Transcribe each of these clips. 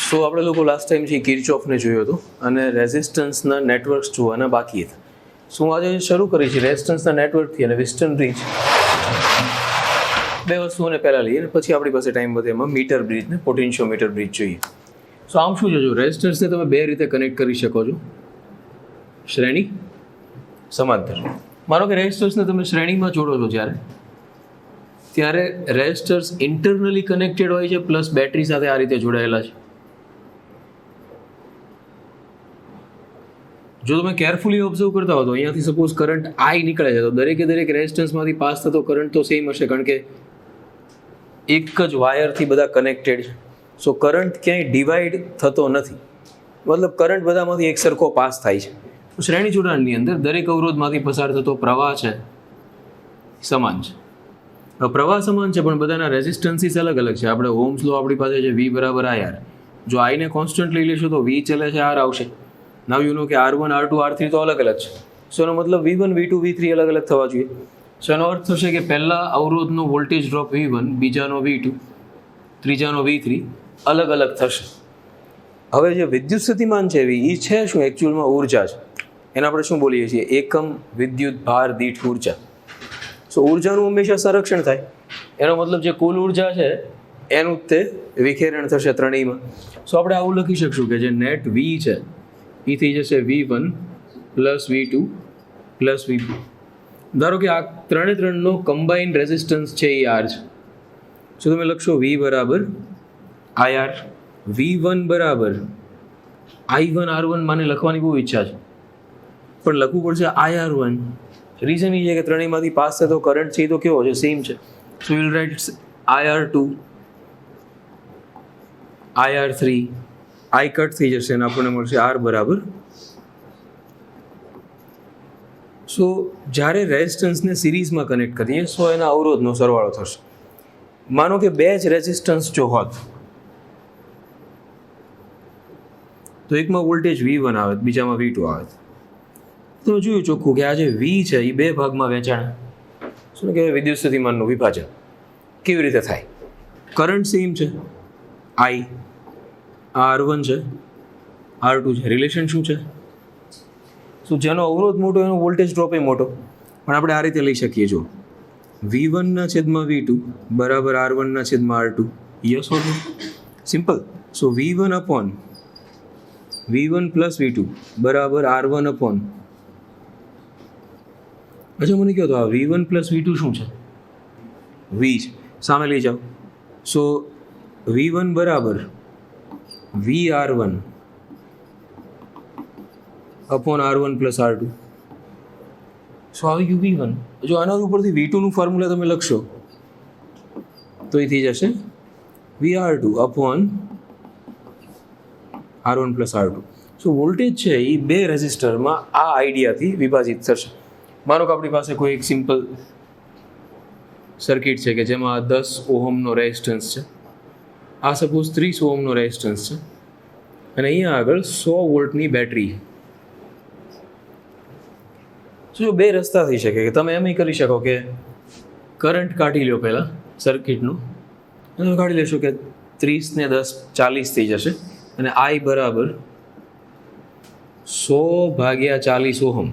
સો આપણે લોકો last time જે કિર્ચોફને જોયો હતો અને રેઝિસ્ટન્સના નેટવર્ક્સ જોવાના બાકી હતા. શું આજે શરૂ કરી છે રેઝિસ્ટન્સના નેટવર્કથી અને વેસ્ટર્ન બ્રિજ બે વસ્તુઓને પહેલાં લઈએ અને પછી આપણી પાસે ટાઈમ વધે એમાં મીટર બ્રિજ ને પોટેન્શિયોમીટર બ્રિજ જોઈએ. સો આમ શું છે, જો રેઝિસ્ટન્સને તમે બે રીતે કનેક્ટ કરી શકો છો, શ્રેણી સમાંતર. માનો કે રેઝિસ્ટન્સને તમે શ્રેણીમાં જોડો છો ત્યારે રેઝિસ્ટર્સ ઇન્ટરનલી કનેક્ટેડ હોય છે પ્લસ બેટરી સાથે આ રીતે જોડાયેલા છે. જો તમે કેરફુલી ઓબ્ઝર્વ કરતા હો તો અહીંયાથી સપોઝ કરંટ આઈ નીકળે છે તો દરેકે દરેક રેઝિસ્ટન્સમાંથી પાસ થતો કરંટ તો સેમ હશે, કારણ કે એક જ વાયરથી બધા કનેક્ટેડ છે. સો કરંટ ક્યાંય ડિવાઈડ થતો નથી, મતલબ કરંટ બધામાંથી એક સરખો પાસ થાય છે. શ્રેણી જોડાણની અંદર દરેક અવરોધમાંથી પસાર થતો પ્રવાહ છે સમાન છે. પ્રવાહ સમાન છે પણ બધાના રેઝિસ્ટન્સીસ અલગ અલગ છે. આપણે ઓહ્મ્સ લો આપણી પાસે છે V બરાબર IR. જો આઈને કોન્સ્ટન્ટ લઈ લેશો તો V ચલે છે R આવશે. નાવ યુ નો કે R1 R2 R3 તો અલગ અલગ છે. સો એનો મતલબ V1 V2 V3 અલગ અલગ થવા જોઈએ. સો એનો અર્થ થશે કે પહેલા અવરોધનો વોલ્ટેજ ડ્રોપ V1, બીજાનો V2, ત્રીજાનો V3 અલગ અલગ થશે. હવે જે વિદ્યુત સ્થિતિમાન છે એ છે શું, એકચ્યુઅલમાં ઉર્જા છે. એને આપણે શું બોલીએ છીએ, એકમ વિદ્યુત ભાર દીઠ ઉર્જા. સો ઉર્જાનું હંમેશા સંરક્ષણ થાય. એનો મતલબ જે કુલ ઉર્જા છે એનું તે વિખેરણ થશે ત્રણેયમાં. સો આપણે આવું લખી શકશું કે જે નેટ V છે એ થઈ જશે V1 plus V2 plus V3. ધારો કે આ ત્રણનો કમ્બાઇન્ડ રેઝિસ્ટન્સ છે એ R છે. સો તમે લખશો V બરાબર IR, V1 બરાબર I1 R1. મને લખવાની બહુ ઈચ્છા છે પણ લખવું પડશે IR1. રીઝન એ છે કે ત્રણેયમાંથી પાસ થતો કરંટ છે એ તો કેવો છે, સેમ છે. So will write IR2, IR3, I cut થઈ જશે અને આપણને મળશે R બરાબર. સો જ્યારે રેઝિસ્ટન્સને સિરીઝમાં કનેક્ટ કરીએ સો એના અવરોધનો સરવાળો થશે. માનો કે બે જ રેઝિસ્ટન્સ જો હોત તો એકમાં વોલ્ટેજ V1 આવે, બીજામાં V2 આવે. તમે જોયું ચોખ્ખું કે આ જે V છે એ બે ભાગમાં વહેંચાણ, શું કહેવાય, વિદ્યુત સ્થિતિમાનનું વિભાજન. કેવી રીતે થાય? કરંટ સેમ છે I, R1 છે, R2 છે. રિલેશન શું છે? શું જેનો અવરોધ મોટો એનો વોલ્ટેજ ડ્રોપ એ મોટો. પણ આપણે આ રીતે લઈ શકીએ, જો V1 ના છેદમાં V2 બરાબર R1 ના છેદમાં R2. Yes or no? Simple. So V1 upon V1 plus V2 બરાબર R1 અપોન. અચ્છા મને કહો તો આ V1 પ્લસ V2 શું છે? V છે. સામે લઈ જાઓ. સો V1 બરાબર VR1 upon R1 plus R2. સો આવી ગયું V1. જો આના ઉપરથી V2નું ફોર્મ્યુલા તમે લખશો તો એ થઈ જશે VR2 upon R1 plus R2. સો વોલ્ટેજ છે એ બે રેઝિસ્ટરમાં આ આઈડિયાથી વિભાજિત થશે. માનો કે આપણી પાસે કોઈ એક સિમ્પલ સર્કિટ છે કે જેમાં 10 ઓહમનો રેઝિસ્ટન્સ છે, આ સપોઝ 30 ઓહમનો રેઝિસ્ટન્સ છે અને અહીંયા આગળ 100 વોલ્ટની બેટરી. જો બે રસ્તા થઈ શકે કે તમે એમ કરી શકો કે કરંટ કાઢી લો પહેલાં સર્કિટનું, તમે કાઢી લેશો કે 30 ને 10 40 થઈ જશે અને I બરાબર 100 ભાગ્યા 40 ઓહમ.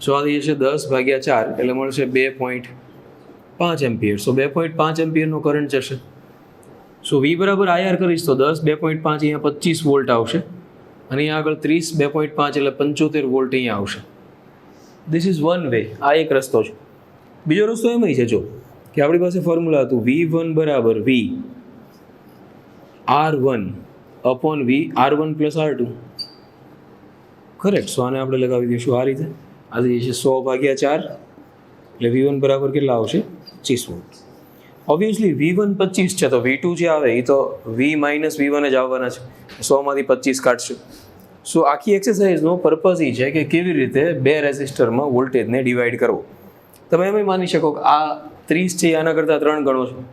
સો આ થઈ જશે 10 ભાગ્યા 4 એટલે મળશે 2.5 એમ્પિયર. સો 2.5 એમ્પિયરનો કરંટ જશે. સો V બરાબર IR કરીશ તો 10 2.5 અહીંયા 25 વોલ્ટ આવશે અને અહીંયા આગળ 30 2.5 એટલે 75 વોલ્ટ અહીંયા આવશે. This is one way. આ એક રસ્તો છે. બીજો રસ્તો એમ છે જો કે આપણી પાસે ફોર્મ્યુલા હતું V1 બરાબર V R1 upon V R1 plus R2. Correct. So આને આપણે લગાવી દઈશું આ રીતે. આ થઈ જશે 100 ભાગ્યા 4 એટલે V1 બરાબર કેટલા આવશે? 25 વોલ્ટ. ઓબ્વિયસલી V1 25 છે તો V2 જે આવે એ તો V માઇનસ V1 જ આવવાના છે. 100માંથી 25 કાઢશું. સો આખી એક્સરસાઇઝનો પર્પઝ એ છે કે કેવી રીતે બે રેઝિસ્ટરમાં વોલ્ટેજને ડિવાઈડ કરવો. તમે એમ માની શકો કે આ 30 છે આના કરતાં 3 ગણો છે.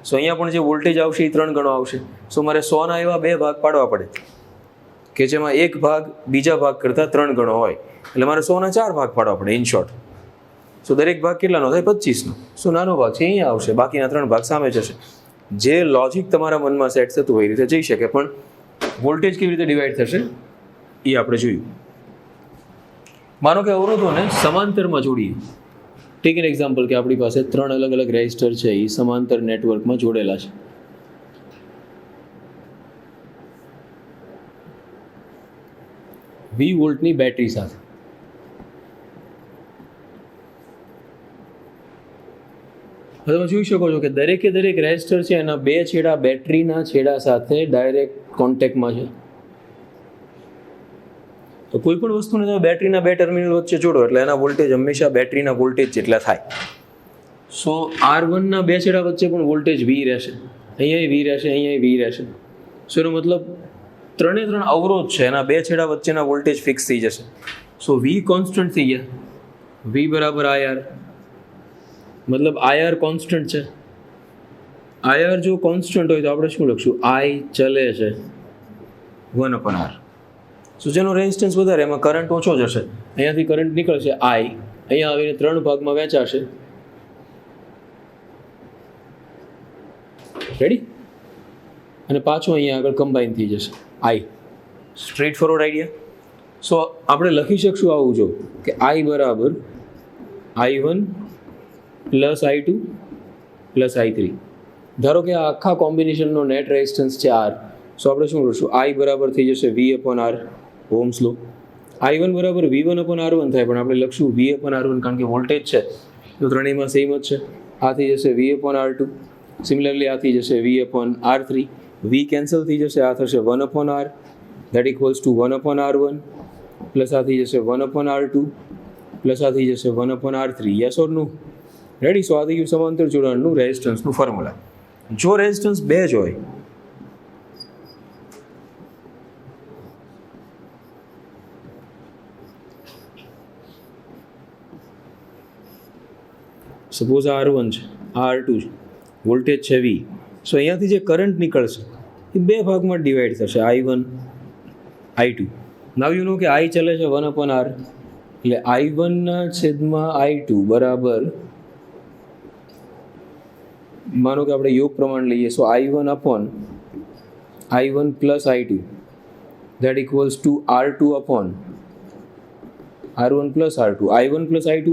સો અહીંયા પણ જે વોલ્ટેજ આવશે એ 3 ગણો આવશે. સો મારે 100ના એવા બે ભાગ પાડવા પડે કે જેમાં એક ભાગ બીજા ભાગ કરતાં 3 ગણો હોય. એટલે મારે 100ના 4 ભાગ પાડવા પડે ઇન શોર્ટ. સો દરેક ભાગ કેટલાનો થાય? 25નો. સો નાનો ભાગ છે અહીંયા આવશે, બાકીના 3 ભાગ સામે જશે. જે લોજિક તમારા મનમાં સેટ થતું હોય એ રીતે જઈ શકે. પણ વોલ્ટેજ કેવી રીતે ડિવાઈડ થશે એ આપણે જોયું. માનો કે અવરોધોને સમાંતરમાં જોડીએ. ટેક એન એક્ઝામ્પલ કે આપણી પાસે 3 અલગ અલગ રેઝિસ્ટર છે, એ સમાંતર નેટવર્કમાં જોડેલા છે. V વોલ્ટની બેટરી સાથે. હવે તમે જોઈ શકો છો કે દરેકે દરેક રેઝિસ્ટર છે એના 2 છેડા બેટરીના છેડા સાથે ડાયરેક્ટ કોન્ટેક્ટમાં છે. તો કોઈ પણ વસ્તુને તમે બેટરીના 2 ટર્મિનલ વચ્ચે જોડો એટલે એના વોલ્ટેજ હંમેશા બેટરીના વોલ્ટેજ જેટલા થાય. સો R1ના 2 છેડા વચ્ચે પણ વોલ્ટેજ V રહેશે, અહીંયા V રહેશે, અહીંયા V રહેશે. સો એનો મતલબ 3 અવરોધ છે એના 2 છેડા વચ્ચેના વોલ્ટેજ ફિક્સ થઈ જશે. સો V કોન્સ્ટન્ટ થઈ ગયા. V બરાબર IR, મતલબ IR કોન્સ્ટન્ટ છે. IR જો કોન્સ્ટન્ટ હોય તો આપણે શું લખશું? I ચલે છે 1/R. સો જેનો રેઝિસ્ટન્સ વધારે એમાં કરંટ ઓછો જશે, અહીંયાથી કરંટ નીકળશે I, અહીંયા આવીને 3 ભાગમાં વહેંચાશે. રેડી? અને પાછું અહીંયા આગળ કમ્બાઈન થઈ જશે I. Straightforward idea. So આપણે લખી શકશું આવું જો કે I બરાબર I1 plus I2 plus I3. ધારો કે આ આખા કોમ્બિનેશનનો નેટ રેઝિસ્ટન્સ છે R. સો આપણે શું કરશું? I બરાબર થઈ જશે V/R, ઓહ્મ્સ લો. I1 બરાબર V1/R1 થાય, પણ આપણે લખશું V/R1 કારણ કે વોલ્ટેજ છે તો ત્રણેયમાં સેમ જ છે. આ થઈ જશે V/R2. સિમિલરલી આ થઈ જશે V/R3. V કેન્સલ થઈ જશે, આ થશે 1/R, that equals to 1/R1 plus આ થઈ જશે 1/R2 પ્લસ આ થઈ જશે 1/R3. Yes or no? Ready? સો આ થઈ ગયું સમાંતર જોડાણનું રેઝિસ્ટન્સનું ફોર્મ્યુલા. જો રેઝિસ્ટન્સ 2 જ હોય સપોઝ આ R1 છે, આ R2 છે, વોલ્ટેજ છે V. સો અહીંયાથી જે કરંટ નીકળશે એ 2 ભાગમાં ડિવાઈડ થશે, I1 I2. Now you know કે I ચલે છે 1/R, એટલે I1/I2 બરાબર, માનો કે આપણે યોગ પ્રમાણ લઈએ, સો I1 plus I2 that equals to R1 plus R2. I1 plus I2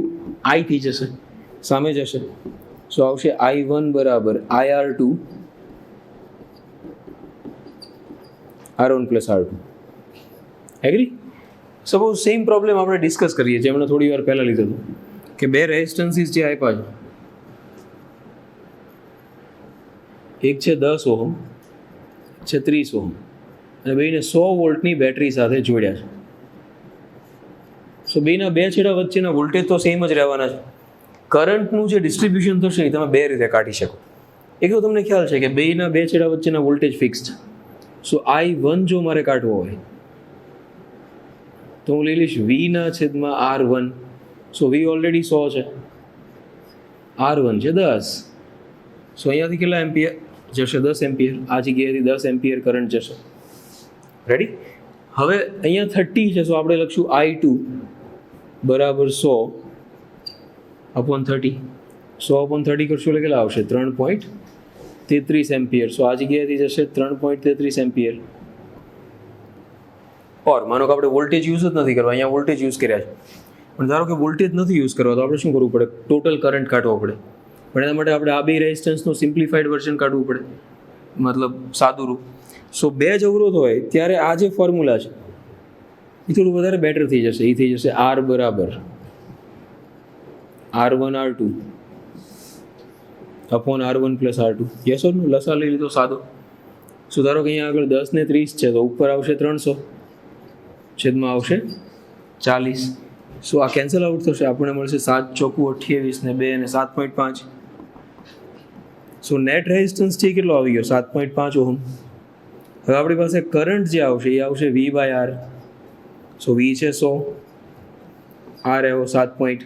I થઈ જશે, સામે જશે. સો આવશે I1 બરાબર IR2 R1 plus R2. Agree? Suppose same problem આપણે ડિસ્કસ કરીએ જે હમણાં થોડી વાર પહેલાં લીધું હતું કે 2 રેઝિસ્ટન્સીસ જે આપ્યા છે, એક છે 10 ઓહમ, છે 30 ઓહમ, અને બેને 100 વોલ્ટની બેટરી સાથે જોડ્યા છે. સો બેના 2 છેડા વચ્ચેના વોલ્ટેજ તો સેમ જ રહેવાના છે. કરંટનું જે ડિસ્ટ્રીબ્યુશન થશે એ તમે 2 રીતે કાઢી શકો. એક તો તમને ખ્યાલ છે કે બેના 2 છેડા વચ્ચેના વોલ્ટેજ ફિક્સ છે. સો I1 જો મારે કાઢવો હોય તો હું લઈ લઈશ V/R1. સો V ઓલરેડી 100 છે, R1 છે 10. સો અહીંયાથી કેટલા એમ્પિયર જશે? 10 એમ્પિયર. આ જગ્યાએથી 10 એમ્પિયર કરંટ જશે. રેડી? હવે અહીંયા 30 છે, સો આપણે લખશું I2 બરાબર 100/30. 100/30 કરશું એટલે કેટલા આવશે? 3.33 એમ્પિયર. સો આ જગ્યાએથી જશે 3.33 એમ્પિયર. ઓર માનો કે આપણે વોલ્ટેજ યુઝ જ નથી કરવા, અહીંયા વોલ્ટેજ યુઝ કર્યા છે, પણ ધારો કે વોલ્ટેજ નથી યુઝ કરવા તો આપણે શું કરવું પડે? ટોટલ કરંટ કાઢવો પડે. પણ એના માટે આપણે આ 2 રેઝિસ્ટન્સનું સિમ્પ્લિફાઈડ વર્ઝન કાઢવું પડે, મતલબ સાદું રૂપ. સો 2 જ અવરોધ હોય ત્યારે આ જે ફોર્મ્યુલા છે એ થોડું વધારે બેટર થઈ જશે. એ થઈ જશે R બરાબર R1R2 upon R1 plus R2. Yes or no? લસા લઈ લીધો સાદો. સો ધારો કે અહીંયા આગળ 10 ને 30 છે તો ઉપર આવશે 300, છેદમાં આવશે 40. સો આ કેન્સલ આઉટ થશે, આપણને મળશે 7 ચોકુ 28 ને 2 અને 7.5. સો નેટ રેઝિસ્ટન્સ છે કેટલો આવી ગયો? 7.5 ઓહમ. હવે આપણી પાસે કરંટ જે આવશે એ આવશે V/R. સો V છે 100, R આવ્યો 7.5.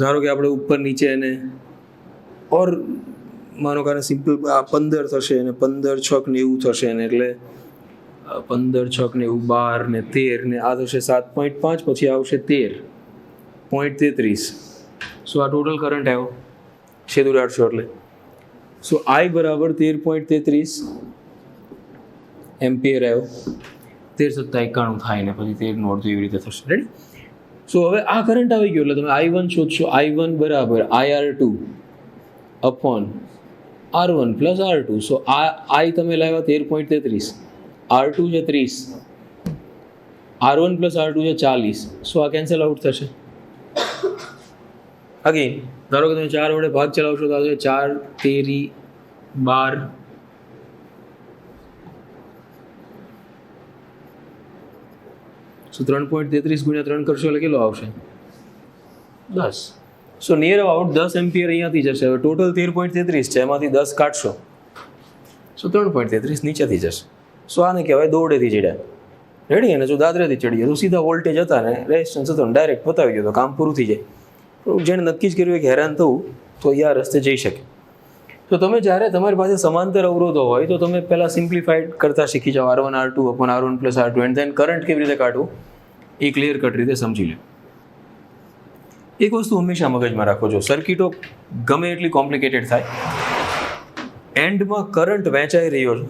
ધારો કે આપણે ઉપર નીચે અને ઓર માનો કે સિમ્પલ 15 થશે અને 15 6 90 થશે, ને એટલે 15 6 90 12 ને 13 ને આ થશે 7.5, પછી આવશે 13.33. સો આ ટોટલ કરંટ આવ્યો છેદ ઉડાડશો એટલે. સો I બરાબર 13.33 એમ્પિયર આવ્યો, 13 × 91 થાય ને પછી 13 અડધું એવી રીતે થશે. રેડી? સો હવે આ કરંટ આવી ગયો એટલે તમે I1 શોધશો. I1 બરાબર IR2 upon R1 plus R2. સો આ I તમે લાવ્યા 13.33, R2 છે 30, R1 પ્લસ R2 છે 40. સો આ કેન્સલ આઉટ થશે. અગેન ધારો કે તમે 4 વડે ભાગ ચલાવશો તો આવશે 4 13 12. સો 3.33 ગુણ્યા 3 કરશો એટલે કેટલો આવશે? 10. સો નિયર અબાઉટ 10 એમ્પિયર અહીંયાથી જશે. હવે ટોટલ 13.33 છે, એમાંથી 10 કાઢશો સો 3.33 નીચેથી જશે. સો આને કહેવાય દોરડેથી ચડ્યા. રેડી? અને જો દાદરેથી ચડીએ તો સીધા વોલ્ટેજ હતા ને રેઝિસ્ટન્સ હતો ને ડાયરેક્ટ પતાવી ગયો તો કામ પૂરું થઈ જાય. જેણે નક્કી જ કર્યું કે હેરાન થવું તો એ આ રસ્તે જઈ શકે. તો તમે જ્યારે તમારી પાસે સમાંતર અવરોધો હોય તો તમે પહેલાં સિમ્પ્લિફાઈડ કરતા શીખી જાઓ. R1 R2 upon R1 plus R2 and then current કેવી રીતે કાઢવું એ ક્લિયર કટ રીતે સમજી લો. એક વસ્તુ હંમેશા મગજમાં રાખો, જો સર્કિટો ગમે એટલી કોમ્પ્લિકેટેડ થાય, એન્ડમાં કરંટ વહેંચાઈ રહ્યો છે,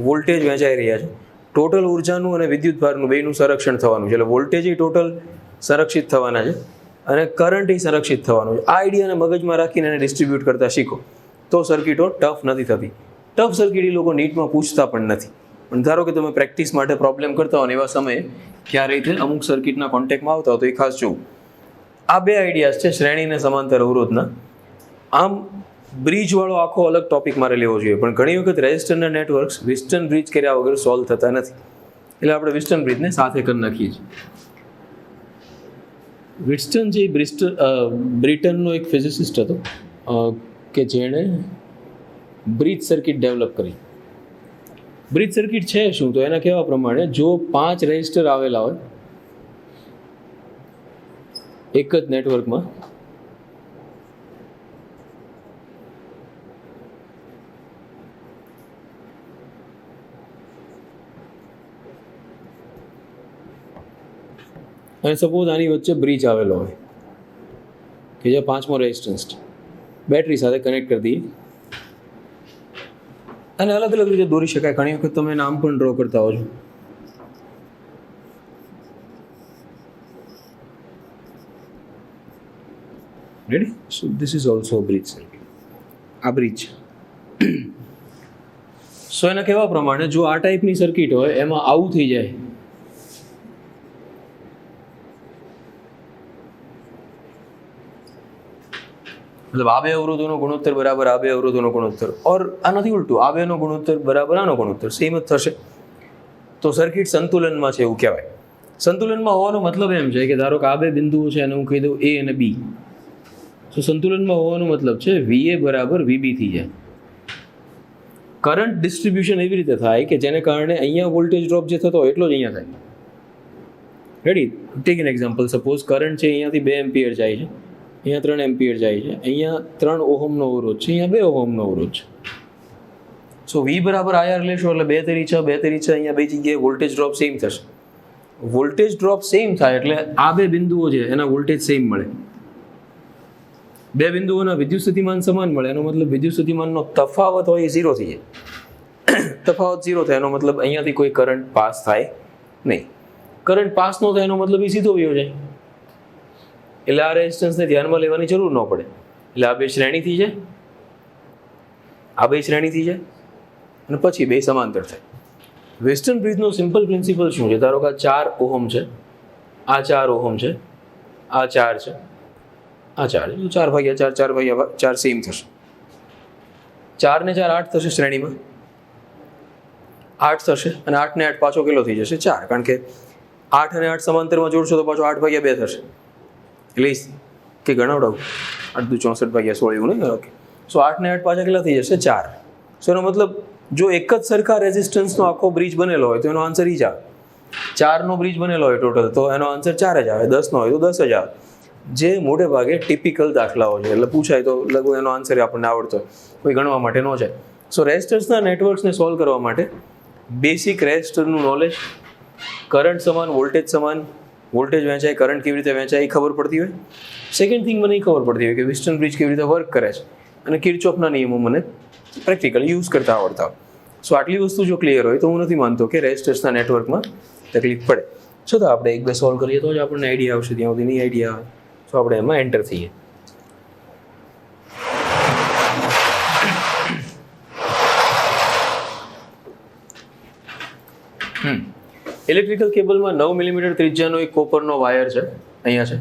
વોલ્ટેજ વહેંચાઈ રહ્યા છે, ટોટલ ઉર્જાનું અને વિદ્યુત ભારનું બેયનું સંરક્ષણ થવાનું છે. એટલે વોલ્ટેજ ટોટલ સંરક્ષિત થવાના છે અને કરંટ સંરક્ષિત થવાનું છે. આ આઈડિયાને મગજમાં રાખીને એને ડિસ્ટ્રીબ્યુટ કરતા શીખો તો સર્કિટો ટફ નથી થતી. ટફ સર્કિટ એ લોકો નીટમાં પૂછતા પણ નથી. પણ ધારો કે તમે પ્રેક્ટિસ માટે પ્રોબ્લેમ કરતા હો ને એવા સમયે ક્યારે રીતે અમુક સર્કિટના કોન્ટેક્ટમાં આવતા હો તો એ ખાસ જોવું. આ બે આઈડિયાઝ છે શ્રેણી અને સમાંતર અવરોધના. આમ બ્રિજવાળો આખો અલગ ટોપિક મારે લેવો જોઈએ, પણ ઘણી વખત રેઝિસ્ટરના નેટવર્ક્સ વિસ્ટન બ્રિજ કર્યા વગર સોલ્વ થતા નથી. એટલે આપણે વિસ્ટન બ્રિજને સાથે કરી નાખીએ છીએ. વિસ્ટન જે બ્રિટનનો એક ફિઝિસિસ્ટ હતો કે જેણે બ્રિજ સર્કિટ ડેવલપ કરી. બ્રિજ સર્કિટ છે શું? તો એના કહેવા પ્રમાણે જો 5 રેઝિસ્ટર આવેલા હોય એક જ નેટવર્કમાં, અને સપોઝ આની વચ્ચે બ્રિજ આવેલો હોય કે જે 5મો રેઝિસ્ટન્સ છે, બેટરી સાથે કનેક્ટ કરી દઈએ અને અલગ અલગ રીતે દોરી શકાય. ઘણી વખત તમે નામ પણ ડ્રો કરતા હો છો. Ready? So this is also bridge circuit. આ બ્રિજ. સો એના કહેવા પ્રમાણે જો આ ટાઈપની સર્કિટ હોય એમાં આવું થઈ જાય, મતલબ આ બે અવરોધોનો ગુણોત્તર બરાબર આ બે અવરોધોનો ગુણોત્તર, ઓર આ નથી ઉલટું, આ બેનો ગુણોત્તર બરાબર આનો ગુણોત્તર, સેમ જ થશે તો સર્કિટ સંતુલનમાં છે એવું કહેવાય. સંતુલનમાં હોવાનો મતલબ એમ છે કે ધારો કે આ બે બિંદુઓ છે અને હું કહી દઉં A અને B. તો સંતુલનમાં હોવાનો મતલબ છે VA બરાબર VB થઈ જાય. કરંટ ડિસ્ટ્રીબ્યુશન એવી રીતે થાય કે જેને કારણે અહીંયા વોલ્ટેજ ડ્રોપ જે થતો હોય એટલો જ અહીંયા થાય. Ready? Tech an example. Suppose current છે અહીંયાથી 2 એમ્પિયર જાય છે, અહીંયા 3 એમ્પિયર જાય છે, અહીંયા 3 ઓહમનો અવરોધ છે, અહીંયા 2 ઓહમનો અવરોધ છે. સો V બરાબર IR લેશો એટલે 2 તેરી 6, 2 તેરી 6, અહીંયા બે જગ્યાએ વોલ્ટેજ ડ્રોપ સેમ થશે. વોલ્ટેજ ડ્રોપ સેમ થાય એટલે આ બે બિંદુઓ છે એના વોલ્ટેજ સેમ મળે. બે બિંદુઓના વિદ્યુત સ્થિતિમાન સમાન મળે એનો મતલબ વિદ્યુત સ્થિતિમાનનો તફાવત હોય એ 0 થઈ જાય. તફાવત 0 થાય એનો મતલબ અહીંયાથી કોઈ કરંટ પાસ થાય નહીં. કરંટ પાસ ન થાય એનો મતલબ એ સીધો વયો જાય. એટલે આ રેઝિસ્ટન્સને ધ્યાનમાં લેવાની જરૂર ન પડે. એટલે આ બે શ્રેણીથી જાય, આ બે શ્રેણીથી જાય અને પછી બે સમાંતર થાય. વેસ્ટર્ન બ્રિજનો સિમ્પલ પ્રિન્સિપલ શું છે? ધારો કે આ 4 ઓહમ છે, આ 4 ઓહમ છે, આ 4 છે, આ 4 છે, 4 ભાગ્યા 4, 4 ભાગ્યા 4 સેમ થશે. 4 ને 4 8 થશે શ્રેણીમાં, 8 થશે અને 8 ને 8 પાછો કેટલો થઈ જશે? 4. કારણ કે 8 અને 8 સમાંતરમાં જોડશો તો પાછો 8 ભાગ્યા 2 થશે. એટલે કે ગણાવડાવું 8 × 64 ભાગ્યા 16 એવું નહીં? ઓકે. સો 8 ને 8 પાછા કેટલા થઈ જશે? 4. સો એનો મતલબ જો એક જ સરખા રેઝિસ્ટન્સનો આખો બ્રિજ બનેલો હોય તો એનો આન્સર ઈ જ આવે. 4નો બ્રિજ બનેલો હોય ટોટલ તો એનો આન્સર 4 જ આવે. 10નો હોય તો 10 જ આવે. જે મોટે ભાગે ટિપિકલ દાખલાઓ છે, એટલે પૂછાય તો લગભગ એનો આન્સર આપણને આવડતો હોય, કોઈ ગણવા માટે ન જાય. સો રેઝિસ્ટન્સના નેટવર્ક્સને સોલ્વ કરવા માટે બેસિક રેઝિસ્ટરનું નોલેજ, કરંટ સમાન, વોલ્ટેજ સમાન, વોલ્ટેજ વહેંચાય, કરંટ કેવી રીતે વહેંચાય એ ખબર પડતી હોય. સેકન્ડ થિંગ મને એ ખબર પડતી હોય કે વિસ્ટન બ્રિજ કેવી રીતે વર્ક કરે છે અને કિર્ચોફના નિયમો મને પ્રેક્ટિકલી યુઝ કરતા આવડતા હોય. સો આટલી વસ્તુ જો ક્લિયર હોય તો હું નથી માનતો કે રેઝિસ્ટર્સના નેટવર્કમાં તકલીફ પડે. છતાં આપણે એક બે સોલ્વ કરીએ તો જ આપણને આઈડિયા આવશે. ત્યાં સુધી નહીં આઈડિયા આવે તો આપણે એમાં એન્ટર થઈએ. ઇલેક્ટ્રિકલ કેબલમાં 9 મિલીમીટર ત્રિજ્યાનો એક કોપરનો વાયર છે, અહીંયા છે.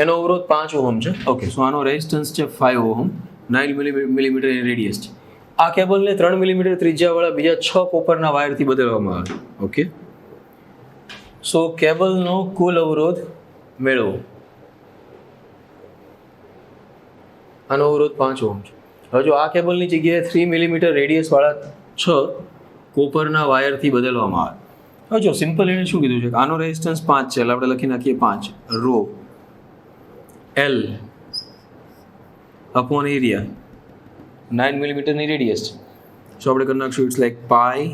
એનો અવરોધ 5 ઓહમ છે. ઓકે, સો આનો રેઝિસ્ટન્સ છે 5 ઓહમ, 9 મિલીમીટર એની રેડિયસ છે. આ કેબલને 3 મિલીમીટર ત્રિજ્યાવાળા બીજા 6 કોપરના વાયરથી બદલવામાં આવે. ઓકે, સો કેબલનો કુલ અવરોધ મેળવો. આનો અવરોધ 5 ઓહમ છે. હવે જો આ કેબલની જગ્યાએ 3 મિલીમીટર રેડિયસવાળા 6 કોપરના વાયરથી બદલવામાં આવે. હવે જો સિમ્પલ એને શું કીધું છે કે આનો રેઝિસ્ટન્સ 5 છે, એટલે આપણે લખી નાખીએ 5 રો એલ અપોન એરિયા, 9 મિલીમીટરની રેડિયસ છે. સો આપણે કરી નાખશું it's like pi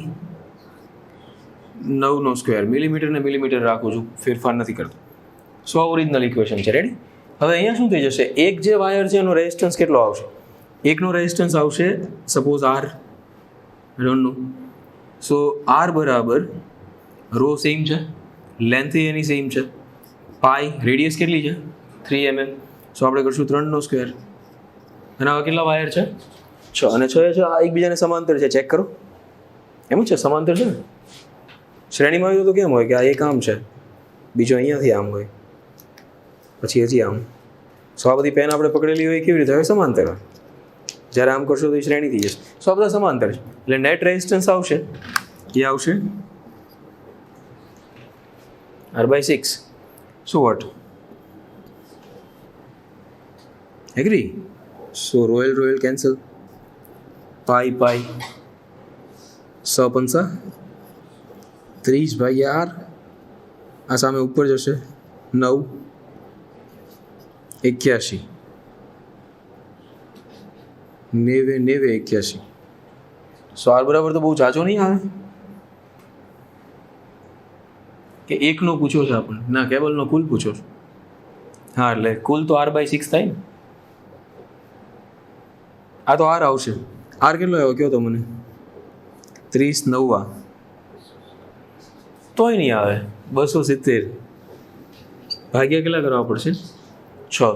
9 square. Millimetre ને મિલીમીટર રાખું છું, ફેરફાર નથી કરતો. સો ઓરિજિનલ ઇક્વેશન છે. રેડી? હવે અહીંયા શું થઈ જશે, એક જે વાયર છે એનો રેઝિસ્ટન્સ કેટલો આવશે? એકનો રેઝિસ્ટન્સ આવશે સપોઝ આર, નો. સો આર બરાબર રો સેમ છે, લેન્થ એની સેમ છે, પાઈ રેડિયસ કેટલી છે 3 mm. સો આપણે કરશું 3 સ્ક્વેર. અને આવા કેટલા વાયર છે? 6. અને 6 છે આ એકબીજાને સમાંતર છે, ચેક કરો. એમ જ છે, સમાંતર છે ને. શ્રેણીમાં હોય તો કેમ હોય કે આ એક આમ છે, બીજો અહીંયાથી આમ હોય, પછી હજી આમ. સો આ બધી પેન આપણે પકડેલી હોય કેવી રીતે હોય? સમાંતર હોય. જ્યારે આમ કરશો તો એ શ્રેણી થઈ જશે. સો આ બધા સમાંતર છે, એટલે નેટ રેઝિસ્ટન્સ આવશે એ આવશે R/6. So what? Agree? So royal cancel. Pi 6 30/r. આ સામે ઉપર જશે 9 81 90 81. સો આર બરાબર તો બહુ જાજો નહીં આવે કે એકનો પૂછો છો આપણને? ના, કેબલનો કુલ પૂછો છો. હા, એટલે કુલ તો R/6 થાય ને. આ તો આર આવશે. આર કેટલો આવ્યો કયો તો મને? 30 9 તોય નહીં આવે. 270 ભાગ્યા કેટલા કરવા પડશે? 6.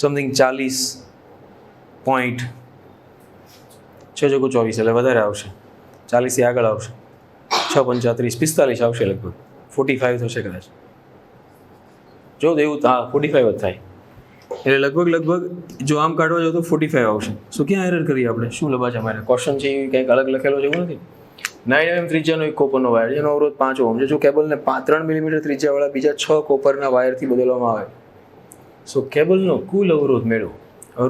સમથિંગ 40.6 × 24 એટલે વધારે આવશે. 40 થી આગળ આવશે. 6 × 35 45 આવશે લગભગ. 45 થશે કદાચ. જો એવું હા 45 જ થાય. એટલે લગભગ જો આમ કાઢવા જાવ તો 45 આવશે. શું ક્યાં એરર કરી આપણે? શું લબાચ અમારે? ક્વેશ્ચન છે એ કંઈક અલગ લખેલો છે એવું નથી. 9 mm ત્રિજ્યાનો એક કોપરનો વાયર, જેનો અવરોધ 5 ઓહમ છે. જો કેબલને 3 મિલીમીટર ત્રિજ્યાવાળા બીજા 6 કોપરના વાયરથી બદલવામાં આવે, સો કેબલનો કુલ અવરોધ મેળવો.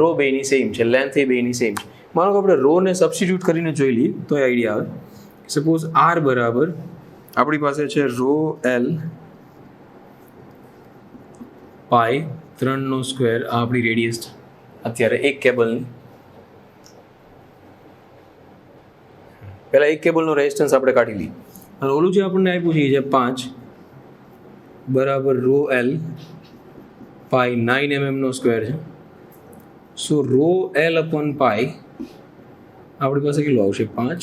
રો બેની સેમ છે, લેન્થ એ બેની સેમ છે. માનો કે આપણે રોને સબસ્ટિટ્યુટ કરીને જોઈ લઈએ તો એ આઈડિયા આવે. સપોઝ આર બરાબર આપણી પાસે છે રો એલ પાઈ 3 સ્ક્વેર. આ આપણી રેડિયસ છે અત્યારે એક કેબલની. પહેલાં એક કેબલનો રેઝિસ્ટન્સ આપણે કાઢી લઈએ. અને ઓલું જે આપણને આપ્યું છે 5 બરાબર રો એલ પાઈ 9 mm સ્ક્વેર છે. સો રો એલ અપોન પાઈ આપણી પાસે કેટલું આવશે? 5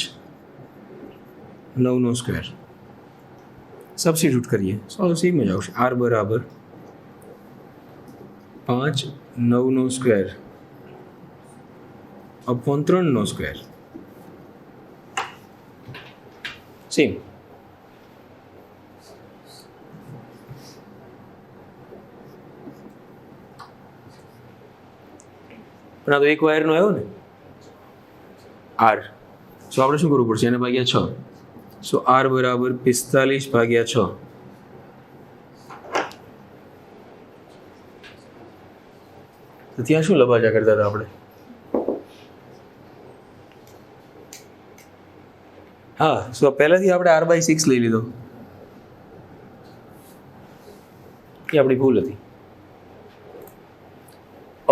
9 સ્ક્વેર. સબસ્ટિટ્યુટ કરીએ સો સેમ જ આવશે. આર બરાબર 5 9 સ્ક્વેર અપોન 3 સ્ક્વેર. સેમ. પણ આ તો એક વાયરનો આવ્યો ને આર. સો આપણે શું કરવું પડશે? એને ભાગ્યા 6. સો આર બરાબર 45/6. તો ત્યાં શું લબાચા કરતા હતા આપણે? હા, સો પહેલાથી આપણે R/6 લઈ લીધો. એ આપણી ભૂલ હતી.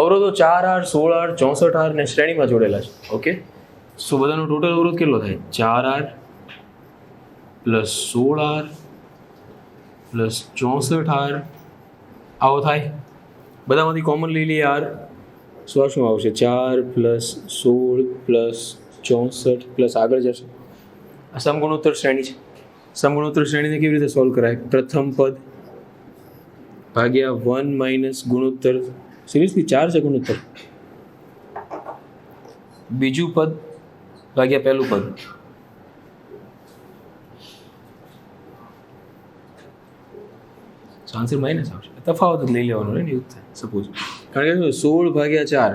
અવરોધો 4R 16R 64R ને શ્રેણીમાં જોડેલા છે. ઓકે, સો બધાનો ટોટલ અવરોધ કેટલો થાય? 4R plus 16R plus 64R આવો થાય. બધામાંથી કોમન લઈ લઈએ R. શું આવશે? 4 પ્લસ 16 પ્લસ 64 પ્લસ આગળ જશે. આ સમગુણોત્તર શ્રેણી છે. સમગુણોત્તર શ્રેણીને કેવી રીતે સોલ્વ કરાય? પ્રથમ પદ ભાગ્યા 1 માઇનસ ગુણોત્તર. સિરિયસલી 4 છે ગુણોત્તર. બીજું પદ ભાગ્યા પહેલું પદ. આન્સર માઇનસ આવશે. તફાવત જ લઈ લેવાનો ને એવું થાય સપોઝ. કારણ કે 16 ભાગ્યા 4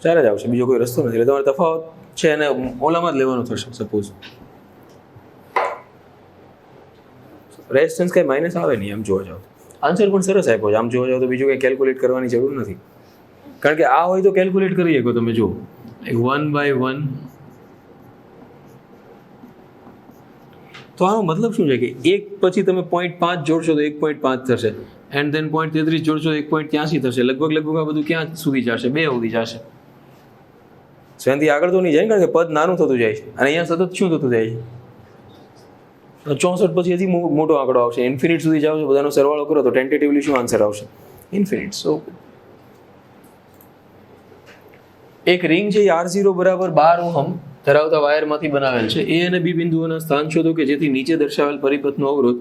4 જ આવશે, બીજો કોઈ રસ્તો નથી. એટલે તમારે તફાવત છે અને ઓલામાં જ લેવાનો થશે સપોઝ. રેઝિસ્ટન્સ કંઈ માઇનસ આવે નહીં આમ જોવા જાવ. આન્સર પણ સરસ આપ્યો છે આમ જોવા જાવ તો. બીજું કંઈ કેલ્ક્યુલેટ કરવાની જરૂર નથી, કારણ કે આ હોય તો કેલ્ક્યુલેટ કરી શકો તમે. જુઓ 1/1. તો આનો મતલબ શું છે કે એક પછી તમે 0.5 જોડશો તો 1.5 થશે, એન્ડ ધેન 0.33 જોડશો તો 1.83 થશે. લગભગ આ બધું ક્યાં સુધી જશે? 2 સુધી જશે. એનાથી આગળ તો નહીં જાય, કારણ કે પદ નાનું થતું જાય છે અને અહીંયા સતત શું થતું જાય છે? 64 પછી હજી મોટો આંકડો આવશે. ઇન્ફિનિટ સુધી જાઓ છો, બધાનો સરવાળો કરો તો ટેન્ટેટિવલી શું આન્સર આવશે? ઇન્ફિનિટ. સો એક રિંગ છે R0 બરાબર 12 ઓહમ ધરાવતા વાયરમાંથી બનાવેલ છે. એ અને બી બિંદુઓના સ્થાન શોધો કે જેથી નીચે દર્શાવેલ પરિપથનો અવરોધ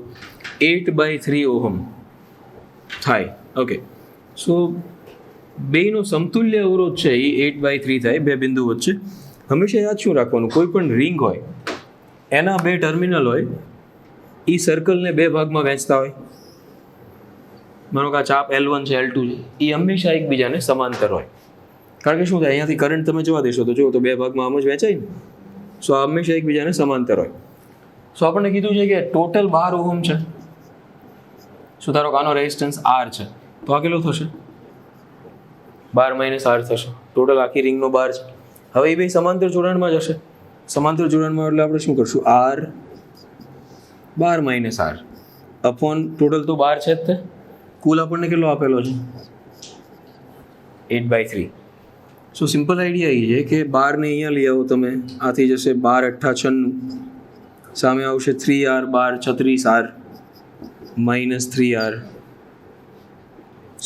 8/3 ઓહમ થાય. ઓકે, સો બેનો સમતુલ્ય અવરોધ છે એ 8/3 થાય બે બિંદુ વચ્ચે. હંમેશા યાદ શું રાખવાનું? કોઈ પણ રિંગ હોય એના 2 ટર્મિનલ હોય, એ સર્કલને 2 ભાગમાં વહેંચતા હોય. માનો કે આ ચાપ L1 છે, L2 છે, એ હંમેશા એકબીજાને સમાંતર હોય. કારણ કે શું થાય? અહીંયાથી કરંટ તમે જવા દેશો તો જો તો 2 ભાગમાં આમ જ વહેંચાય ને. સો આ હંમેશા એકબીજાને સમાંતર હોય. સો આપણને કીધું છે કે ટોટલ 12 ઓહમ છે. શું ધારો કે આનો રેઝિસ્ટન્સ R છે, તો આ કેટલો થશે? 12 - R થશે. ટોટલ આખી રિંગનો 12 છે. હવે એ બે સમાંતર જોડાણમાં જ હશે. સમાંતર જોડાણમાં એટલે આપણે શું કરશું? R 12 - R અપોન ટોટલ તો 12 છે જ તે. કુલ આપણને કેટલો આપેલો છે? 8/3. સો સિમ્પલ આઈડિયા એ છે કે 12 ને અહીંયા લઈ આવો તમે, આથી જશે 12 × 8 = 96. સામે આવશે 3R 12 × 36R -3R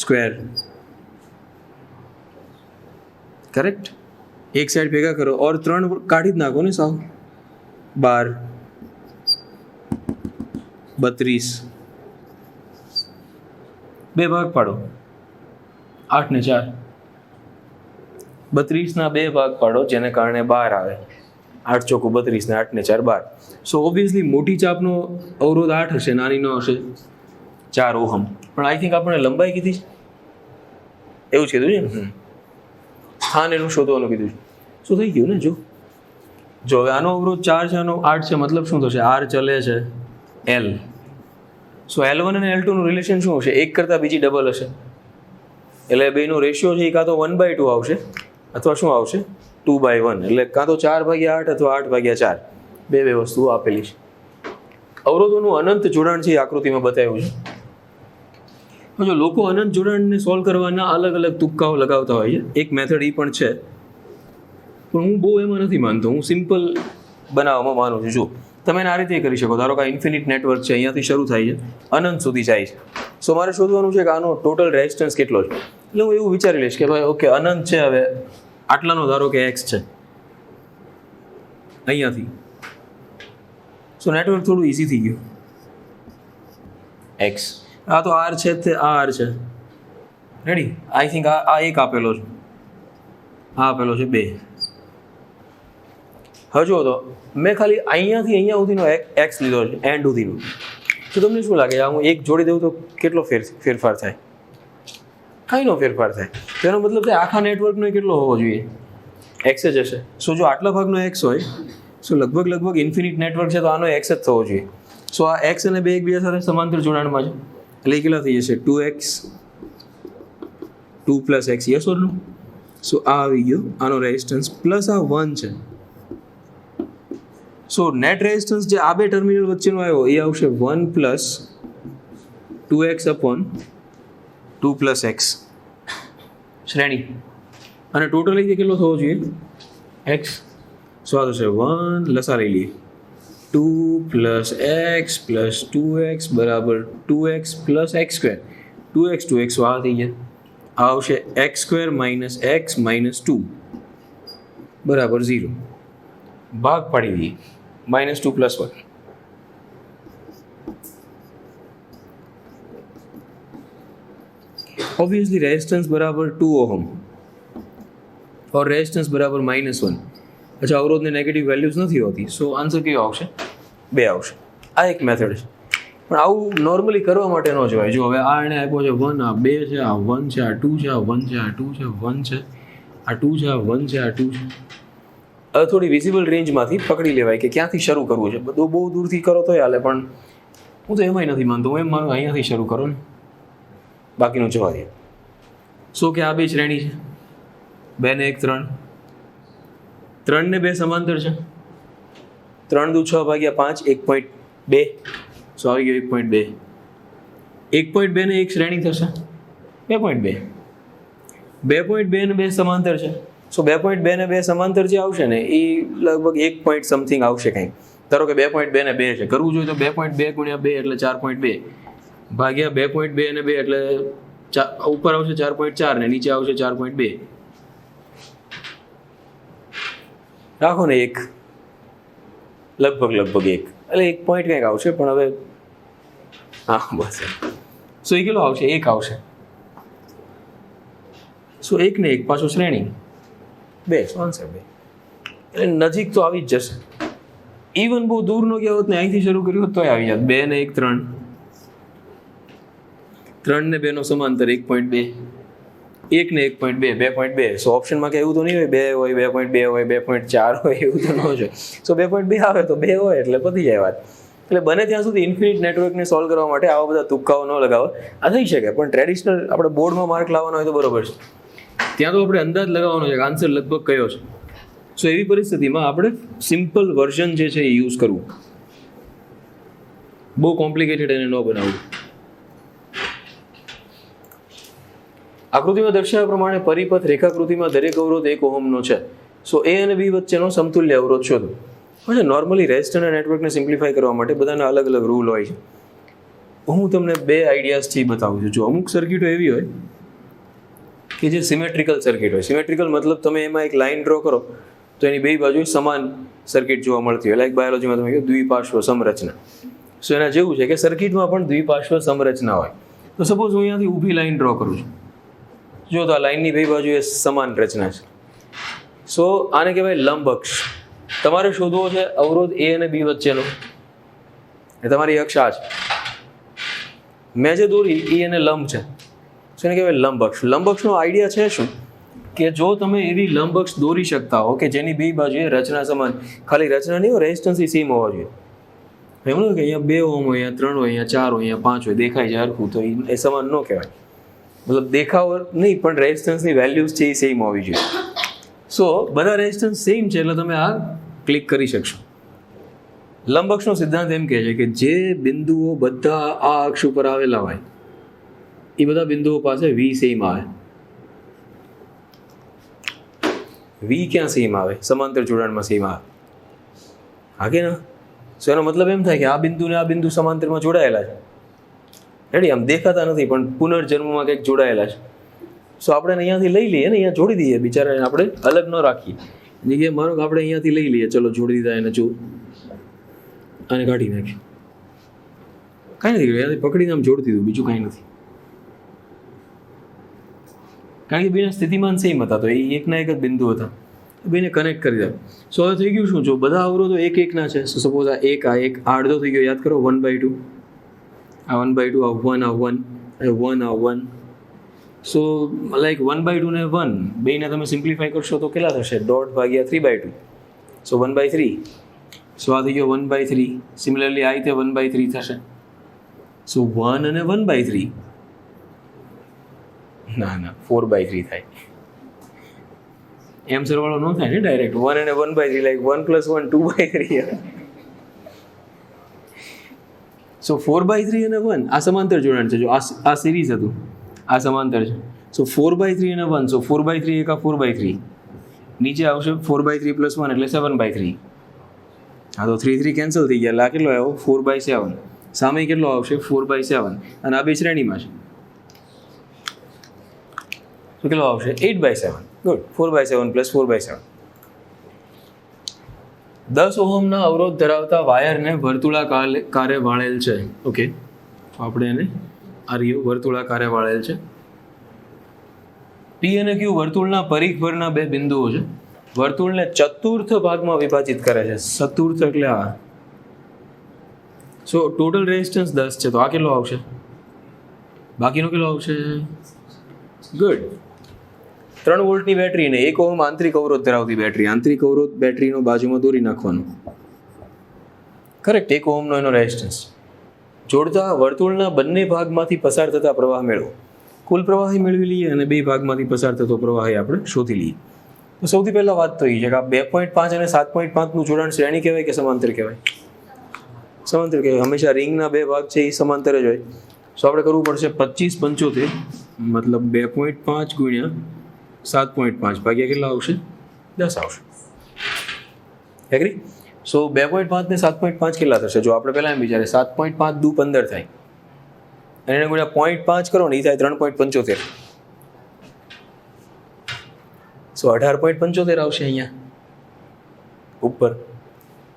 square. Correct? એક સાઈડ ભેગા કરો ઓર 3 કાઢી જ નાખો ને સાવ. 12 32 2 ભાગ પાડો, 8 ને 4. 32 ના 2 ભાગ પાડો જેને કારણે 12 આવે. 8 ચોકુ 32 ને 8 ને 4 12. સો ઓબ્વિયસલી મોટી ચાપનો અવરોધ 8 હશે, નાનીનો હશે 4 ઓહમ. પણ આઈ થિંક આપણે લંબાઈ કીધી છે, એવું જ કીધું છે ને? સ્થાન એનું શોધવાનું કીધું છે. શું થઈ ગયું ને? જો હવે આનો અવરોધ 4 છે, આનો 8 છે, મતલબ શું થશે? R ચલે છે L. સો L1 અને L2 નું રિલેશન શું હશે? એક કરતાં બીજી ડબલ હશે. એટલે બેનો રેશિયો છે એ કાં તો 1/2 આવશે અથવા શું આવશે? 2/1. એટલે કાં તો 4/8 અથવા 8/4. બે વસ્તુઓ આપેલી છે. અવરોધોનું અનંત જોડાણ છે એ આકૃતિમાં બતાવ્યું છે. જો લોકો અનંત જોડાણને સોલ્વ કરવાના અલગ અલગ તુક્કાઓ લગાવતા હોય છે. એક મેથડ એ પણ છે, પણ હું બહુ એમાં નથી માનતો. હું સિમ્પલ બનાવવામાં માનું છું. જો તમે આ રીતે કરી શકો. ધારો કે ઇન્ફિનિટ નેટવર્ક છે, અહીંયાથી શરૂ થાય છે, અનંત સુધી જાય છે. સો મારે શોધવાનું છે કે આનો ટોટલ રેઝિસ્ટન્સ કેટલો છે. એટલે હું એવું વિચારી લઈશ કે ભાઈ ઓકે અનંત છે, હવે આટલાનો ધારો કે X છે અહીંયાથી. સો નેટવર્ક થોડું ઇઝી થઈ ગયું. X આ તો R છે, તે આ R છે. રેડી? આઈ થિંક આ એક આપેલો છે, આ આપેલો છે 2. હવે જુઓ તો મેં ખાલી અહીંયાથી અહીંયા સુધીનો X લીધો છે, એન્ડ સુધીનો. તો તમને શું લાગે હું એક જોડી દઉં તો કેટલો ફેરફાર થાય? કાંઈનો ફેરફાર થાય. તેનો મતલબ છે આખા નેટવર્કનો કેટલો હોવો જોઈએ? X જ હશે. સો જો આટલા ભાગનો X હોય, સો લગભગ ઇન્ફિનિટ નેટવર્ક છે તો આનો X જ થવો જોઈએ. સો આ X અને 2 એકબીજા સાથે સમાંતર જોડાણમાં છે. એટલે કેટલા થઈ જશે? 2X 2 + X. યસ ઓર નો? સો આ આવી ગયો આનો રેઝિસ્ટન્સ, પ્લસ આ 1 છે. સો નેટ રેઝિસ્ટન્સ જે આ બે ટર્મિનલ વચ્ચેનો આવ્યો એ આવશે 1 + 2X અપોન 2 + X શ્રેણી. અને ટોટલ કેટલો થવો જોઈએ? X. સો આ થશે 1, લસા લઈ લઈએ 2 પ્લસ એક્સ પ્લસ 2x બરાબર 2x plus x square 2x સો આ થઈ ગયા આ આવશે x square minus x minus 2 બરાબર 0 ભાગ પાડી દઈએ -2 + 1 ऑब्वियसली रेजिस्टेंस बराबर 2 ओहम और रेजिस्टेंस बराबर -1 अच्छा अवरोध ने नेगेटिव वैल्यूज नहीं होती सो आंसर क्यों आवशे 2 आवशे आ एक मेथड है પણ આવું નોર્મલી કરવા માટે ન જોવાય જો હવે આ એને આપ્યો છે 1 આ 2 છે આ 1 છે આ 2 છે આ 1 છે આ 2 છે 1 છે આ 2 છે આ 1 છે આ 2 છે હવે થોડી વિઝિબલ રેન્જમાંથી પકડી લેવાય કે ક્યાંથી શરૂ કરવું છે બધું બહુ દૂરથી કરો તોય હાલે પણ હું તો એમાંય નથી માનતો હું એમ માનું અહીંયાથી શરૂ કરો ને બાકીનું જવા દે સો કે આ બે શ્રેણી છે 2 ને 1 3 3 ને 2 સમાંતર છે 3 દુ 6 ભાગ્યા 5 1.2 સો આવી ગયો 1.2 1.2 ને 1 શ્રેણી થશે 2.2 2.2 ને 2 સમાંતર છે સો 2.2 ને 2 સમાંતર જે આવશે ને એ લગભગ 1 પોઈન્ટ સમથિંગ આવશે કંઈક ધારો કે 2.2 ને 2 છે કરવું જોઈએ તો 2.2 ગુણ્યા 2 એટલે 4.2 ભાગ્યા 2.2 અને 2 એટલે ઉપર આવશે 4.4 ને નીચે આવશે 4.2 રાખો ને 1 લગભગ 1 એટલે 1 પોઈન્ટ કંઈક આવશે પણ હવે હા બસ સો એ કેટલો આવશે 1 આવશે સો 1 ને 1 પાછો શ્રેણી 2 આન્સર 2 એટલે નજીક તો આવી જ જશે ઇવન બહુ દૂર નો ગયા હોત ને અહીંથી શરૂ કર્યું હોત તોય આવી જાત 2 ને 1 3 3 ને 2 નો સમાંતર 1.2 1 ને 1.2 2.2 સો ઓપ્શનમાં કે એવું તો નહીં હોય 2 હોય 2.2 હોય 2.4 હોય એવું તો ન હોય સો 2.2 આવે તો 2 હોય એટલે પતી જાય વાત એટલે બને ત્યાં સુધી ઇન્ફિનિટ નેટવર્કને સોલ્વ કરવા માટે આવા બધા તુક્કાઓ ન લગાવો આ થઈ શકે પણ ટ્રેડિશનલ આપણે બોર્ડમાં માર્ક લાવવાનો હોય તો બરોબર છે ત્યાં તો આપણે અંદાજ લગાવવાનો છે કે આન્સર લગભગ કયો છે સો એવી પરિસ્થિતિમાં આપણે સિમ્પલ વર્ઝન જે છે એ યુઝ કરવું બહુ કોમ્પ્લિકેટેડ એને ન બનાવવું આકૃતિમાં દર્શાવ્યા પ્રમાણે પરિપથ રેખાકૃતિમાં દરેક અવરોધ 1 ઓહમનો છે સો એ અને બી વચ્ચેનો સમતુલ્ય અવરોધ શોધો હવે નોર્મલી રેઝિસ્ટરના નેટવર્કને સિમ્પ્લિફાય કરવા માટે બધાના અલગ અલગ રૂલ હોય છે હું તમને 2 આઈડિયાઝથી બતાવું છું જો અમુક સર્કિટો એવી હોય કે જે સિમેટ્રિકલ સર્કિટ હોય સિમેટ્રિકલ મતલબ તમે એમાં એક લાઇન ડ્રો કરો તો એની બે બાજુએ સમાન સર્કિટ જોવા મળતી હોય લાઈક બાયોલોજીમાં તમે કહ્યું દ્વિપાર્શ્વ સમરચના સો એના જેવું છે કે સર્કિટમાં પણ દ્વિપાર્શ્વ સમરચના હોય તો સપોઝ હું અહીંયાથી ઊભી લાઇન ડ્રો કરું છું જો તો આ લાઇનની બે બાજુએ સમાન રચના છે સો આને કહેવાય લંબ અક્ષ તમારે શોધવો છે અવરોધ એ અને બી વચ્ચેનો એ તમારી અક્ષ આ છે મેં જે દોરી એ એને લંબ છે સો એને કહેવાય લંબ અક્ષ લંબ અક્ષનો આઈડિયા છે શું કે જો તમે એવી લંબ અક્ષ દોરી શકતા હો કે જેની બે બાજુએ રચના સમાન ખાલી રચના નહીં હોય રેઝિસ્ટન્સ સેમ હોવા જોઈએ એમ કે અહીંયા 2 ઓહમ હોય અહીંયા 3 હોય અહીંયા 4 હોય અહીંયા 5 હોય દેખાય છે હરખું તો એ સમાન ન કહેવાય મતલબ દેખાવ નહીં પણ રેઝિસ્ટન્સની વેલ્યુઝ છે એ સેમ હોવી જોઈએ સો બધા રેઝિસ્ટન્સ સેમ છે એટલે તમે આ ક્લિક કરી શકશો લંબ અક્ષનો સિદ્ધાંત એમ કહે છે કે જે બિંદુઓ બધા આ અક્ષ ઉપર આવેલા હોય એ બધા બિંદુઓ પાસે વી સેમ આવે વી ક્યાં સેમ આવે સમાંતર જોડાણમાં સેમ આવે હા કે ના સો એનો મતલબ એમ થાય કે આ બિંદુ ને આ બિંદુ સમાંતરમાં જોડાયેલા છે રેડી આમ દેખાતા નથી પણ પુનર્જન્મમાં કંઈક જોડાયેલા છે સો આપણે અહીંયાથી લઈ લઈએ ને અહીંયા જોડી દઈએ બિચારાને આપણે અલગ ન રાખીએ જગ્યાએ માનો કે આપણે અહીંયાથી લઈ લઈએ ચલો જોડી દીધા એને જો આને કાઢી નાખીએ કાંઈ નથી અહીંયાથી પકડીને આમ જોડી દીધું બીજું કાંઈ નથી કારણ કે બેના સ્થિતિમાન સેમ હતા તો એ એકના એક જ બિંદુ હતા બેને કનેક્ટ કરી દીધા સો હવે થઈ ગયું શું જો બધા અવરોધો એક એકના છે સો સપોઝ આ એક અડધો થઈ ગયો યાદ કરો 1/2 આ 1/2 આ 1 આ 1 આ 1 આ 1 સો લાઈક 1/2 ને 1 બેને તમે સિમ્પ્લિફાય કરશો તો કેટલા થશે 1/2 3/2 સો 1/3 સો આ થઈ ગયો 1/3 સિમિલરલી આ રીતે 1/3 થશે સો 1 અને 1/3 ના 4/3 થાય એમ સરવાળો ન થાય ને ડાયરેક્ટ 1 અને 1/3 લાઈક 1 + 1 2/3 સો 4/3 અને 1 આ સમાંતર જોડાણ છે જો આ સિરીઝ હતું આ સમાંતર છે સો 4/3 અને 1 સો 4/3 એકા 4/3 નીચે આવશે 4/3 + 1 એટલે 7/3. હા તો 3 3 કેન્સલ થઈ ગયા એટલે આ કેટલો આવ્યો 4/7. સામે કેટલો આવશે 4/7 અને આ બે શ્રેણીમાં છે તો કેટલો આવશે 8/7. ગુડ. 4/7 + 4/7. 10 ઓહમના અવરોધ ધરાવતા વાયરને વર્તુળાકારે વાળેલ છે. ઓકે, આપણે એને આ રહ્યો વર્તુળાકારે વાળેલ છે. પી અને ક્યુ વર્તુળના પરિઘ પરના બે બિંદુઓ છે. વર્તુળને ચતુર્થ ભાગમાં વિભાજિત કરે છે. ચતુર્થ એટલે આ. સો ટોટલ રેઝિસ્ટન્સ 10 છે તો આ કેટલો આવશે? બાકીનો કેટલો આવશે? ગુડ. 3 વોલ્ટની બેટરી ને 1 ઓહમ આંતરિક અવરોધ ધરાવતી બેટરી. આંતરિક અવરોધ બેટરીનો બાજુમાં દોરી નાખવાનો. કરેક્ટ. 1 ઓહમનો એનો રેઝિસ્ટન્સ. જોડતા વર્તુળના બંને ભાગમાંથી પસાર થતા પ્રવાહ મેળવો. કુલ પ્રવાહી મેળવી લઈએ અને બે ભાગમાંથી પસાર થતો પ્રવાહી આપણે શોધી લઈએ. તો સૌથી પહેલાં વાત તો એ છે કે આ 2.5 અને 7.5નું જોડાણ શ્રેણી કહેવાય કે સમાંતર કહેવાય? સમાંતર કહેવાય. હંમેશા રિંગના બે ભાગ છે એ સમાંતર જ હોય. સો આપણે કરવું પડશે 25 75 મતલબ 2.5 ગુણ્યા 7.5 ભાગ્યા કેટલા આવશે? 10 આવશે. એગ્રી? સો 2.5 ને 7.5 કેટલા થશે? જો આપણે પહેલાં એમ વિચારે 7.5 દુ 15 થાય અને એને ગુણ્યા 0.5 કરો ને એ થાય 3.75. સો 18.75 આવશે અહીંયા ઉપર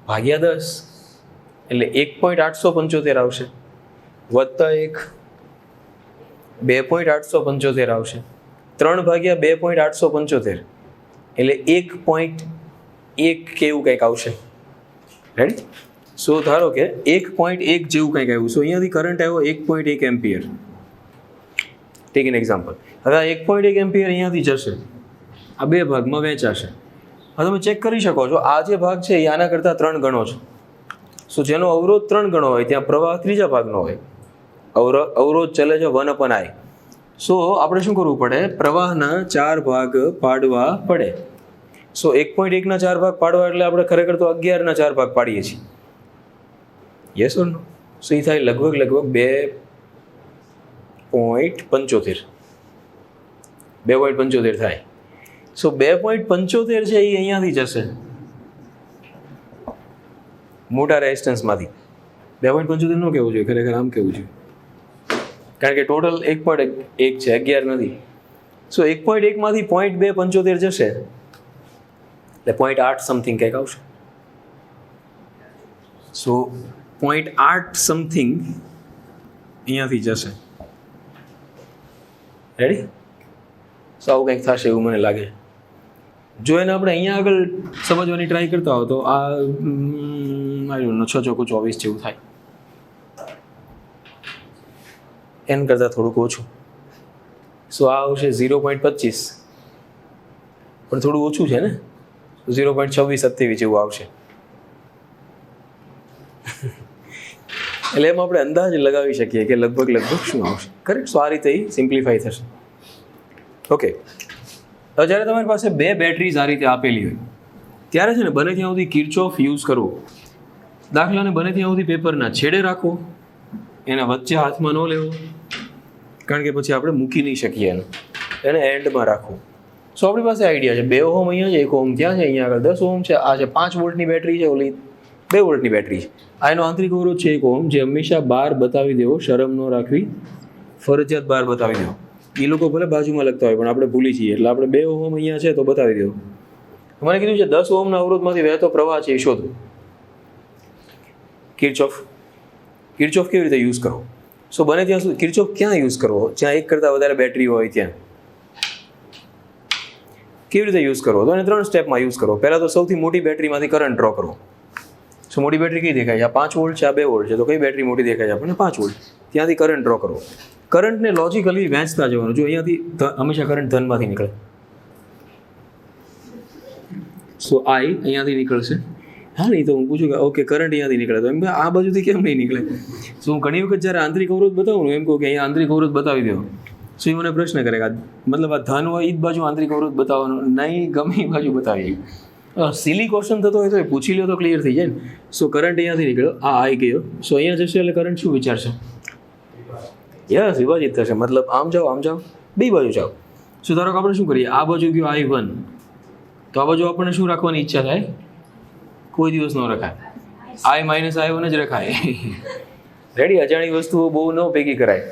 ભાગ્યા 10 એટલે 1.875 આવશે વત્તા 1 2.875 આવશે 3 ભાગ્યા 2.875 એટલે 1.1 કેવું કંઈક આવશે. રાઈટ? સો ધારો કે 1.1 જેવું કંઈક આવ્યું. સો અહીંયાથી કરંટ આવ્યો 1.1 એમ્પિયર. Tech an example. હવે આ 1.1 એમ્પિયર અહીંયાથી જશે, આ બે ભાગમાં વહેંચાશે. હવે તમે ચેક કરી શકો છો આ જે ભાગ છે એ આના કરતાં 3 ગણો છે. સો જેનો અવરોધ 3 ગણો હોય ત્યાં પ્રવાહ ત્રીજા ભાગનો હોય. અવરોધ ચલે છે 1/I. સો આપણે શું કરવું પડે? પ્રવાહના 4 ભાગ પાડવા પડે. સો 1.1ના 4 ભાગ પાડવા એટલે આપણે ખરેખર તો 11ના 4 ભાગ પાડીએ છીએ. યસ ઓર નો? સો એ થાય લગભગ 2.75 થાય. સો 2.75 છે એ અહીંયાથી જશે મોટા રેઝિસ્ટન્સમાંથી. 2.75 ન કહેવું જોઈએ, ખરેખર આમ કહેવું જોઈએ કારણ કે ટોટલ 1.1 છે, 11 નથી. સો 1.1 માંથી 0.275 જશે એટલે 0.8 સમથિંગ કંઈક આવશે. સો 0.8 સમથિંગ અહીંયાથી જશે. રેડી? સો આવું કંઈક થશે એવું મને લાગે. જો એને આપણે અહીંયા આગળ સમજવાની ટ્રાય કરતા હો તો આ 6 ચોકુ 24 જેવું થાય. એન કરતાં થોડુંક ઓછું. સો આ આવશે 0.25 પણ થોડું ઓછું છે ને, 0.26-27 જેવું આવશે. એટલે એમ આપણે અંદાજ લગાવી શકીએ કે લગભગ શું આવશે. કરેક્ટ? સો આ રીતે સિમ્પ્લિફાઈ થશે. ઓકે, હવે જ્યારે તમારી પાસે બે બેટરીઝ આ રીતે આપેલી હોય ત્યારે છે ને બને ત્યાં સુધી કિર્ચોફ યુઝ કરવો. દાખલાને બને ત્યાં સુધી પેપરના છેડે રાખવો, એના વચ્ચે હાથમાં ન લેવો કારણ કે પછી આપણે મૂકી નહીં શકીએ એને એન્ડમાં રાખવું. સો આપણી પાસે આઈડિયા છે 2 ઓહમ અહીંયા છે, 1 ઓહમ ત્યાં છે, અહીંયા આગળ 10 ઓહમ છે, આ છે 5 વોલ્ટની બેટરી છે, ઓલી 2 વોલ્ટની બેટરી છે. આ એનો આંતરિક અવરોધ છે 1 ઓહમ, જે હંમેશા બાર બતાવી દેવો, શરમ ન રાખવી, ફરજિયાત બાર બતાવી દેવો. એ લોકો ભલે બાજુમાં લખતા હોય પણ આપણે ભૂલી જઈએ એટલે આપણે 2 ઓહમ અહીંયા છે તો બતાવી દેવો. મને કીધું છે 10 ઓહમના અવરોધમાંથી વહેતો પ્રવાહ છે એ શોધો. કિર્ચોફ કેવી રીતે યુઝ કરવો? સો બને ત્યાં સુધી કિર્ચોફ ક્યાં યુઝ કરવો? જ્યાં એક કરતાં વધારે બેટરી હોય ત્યાં. કેવી રીતે યુઝ કરવો? તો એને 3 સ્ટેપમાં યુઝ કરવો. પહેલાં તો સૌથી મોટી બેટરીમાંથી કરંટ ડ્રો કરવો. સો મોટી બેટરી કઈ દેખાય છે? આ 5 વોલ્ટ છે, આ 2 વોલ્ટ છે, તો કઈ બેટરી મોટી દેખાય છે આપણને? 5 વોલ્ટ. ત્યાંથી કરંટ ડ્રો કરવો. કરંટને લોજિકલી વહેંચતા જવાનું. જો અહીંયાથી હંમેશા કરંટ ધનમાંથી નીકળે. સો અહીંયાથી નીકળશે. હા નહીં તો હું પૂછું કે ઓકે કરંટ અહીંયાથી નીકળે તો એમ કે આ બાજુથી કેમ નહીં નીકળે? સો હું ઘણી વખત જ્યારે આંતરિક અવરોધ બતાવું એમ કહું કે અહીંયા આંતરિક અવરોધ બતાવી દો. સો એ મને પ્રશ્ન કરે કે મતલબ આ ધન હોય એ જ બાજુ આંતરિક અવરોધ બતાવવાનો, નહીં ગમે એ બાજુ બતાવી. સિલી ક્વેશ્ચન થતો હોય તો એ પૂછી લો તો ક્લિયર થઈ જાય ને. સો કરંટ અહીંયાથી નીકળ્યો, આ આવી ગયો. સો અહીંયા જશે એટલે કરંટ શું વિચારશે? યસ, વિભાજિત થશે. મતલબ આમ જાઓ બે બાજુ જાઓ. સો ધારો કે આપણે શું કરીએ, આ બાજુ ગયો I1, તો આ બાજુ આપણને શું રાખવાની ઈચ્છા થાય? કોઈ દિવસ ન રખાય, I માઇનસ I1 જ રખાય. રેડી? અજાણી વસ્તુઓ બહુ ન ભેગી કરાય.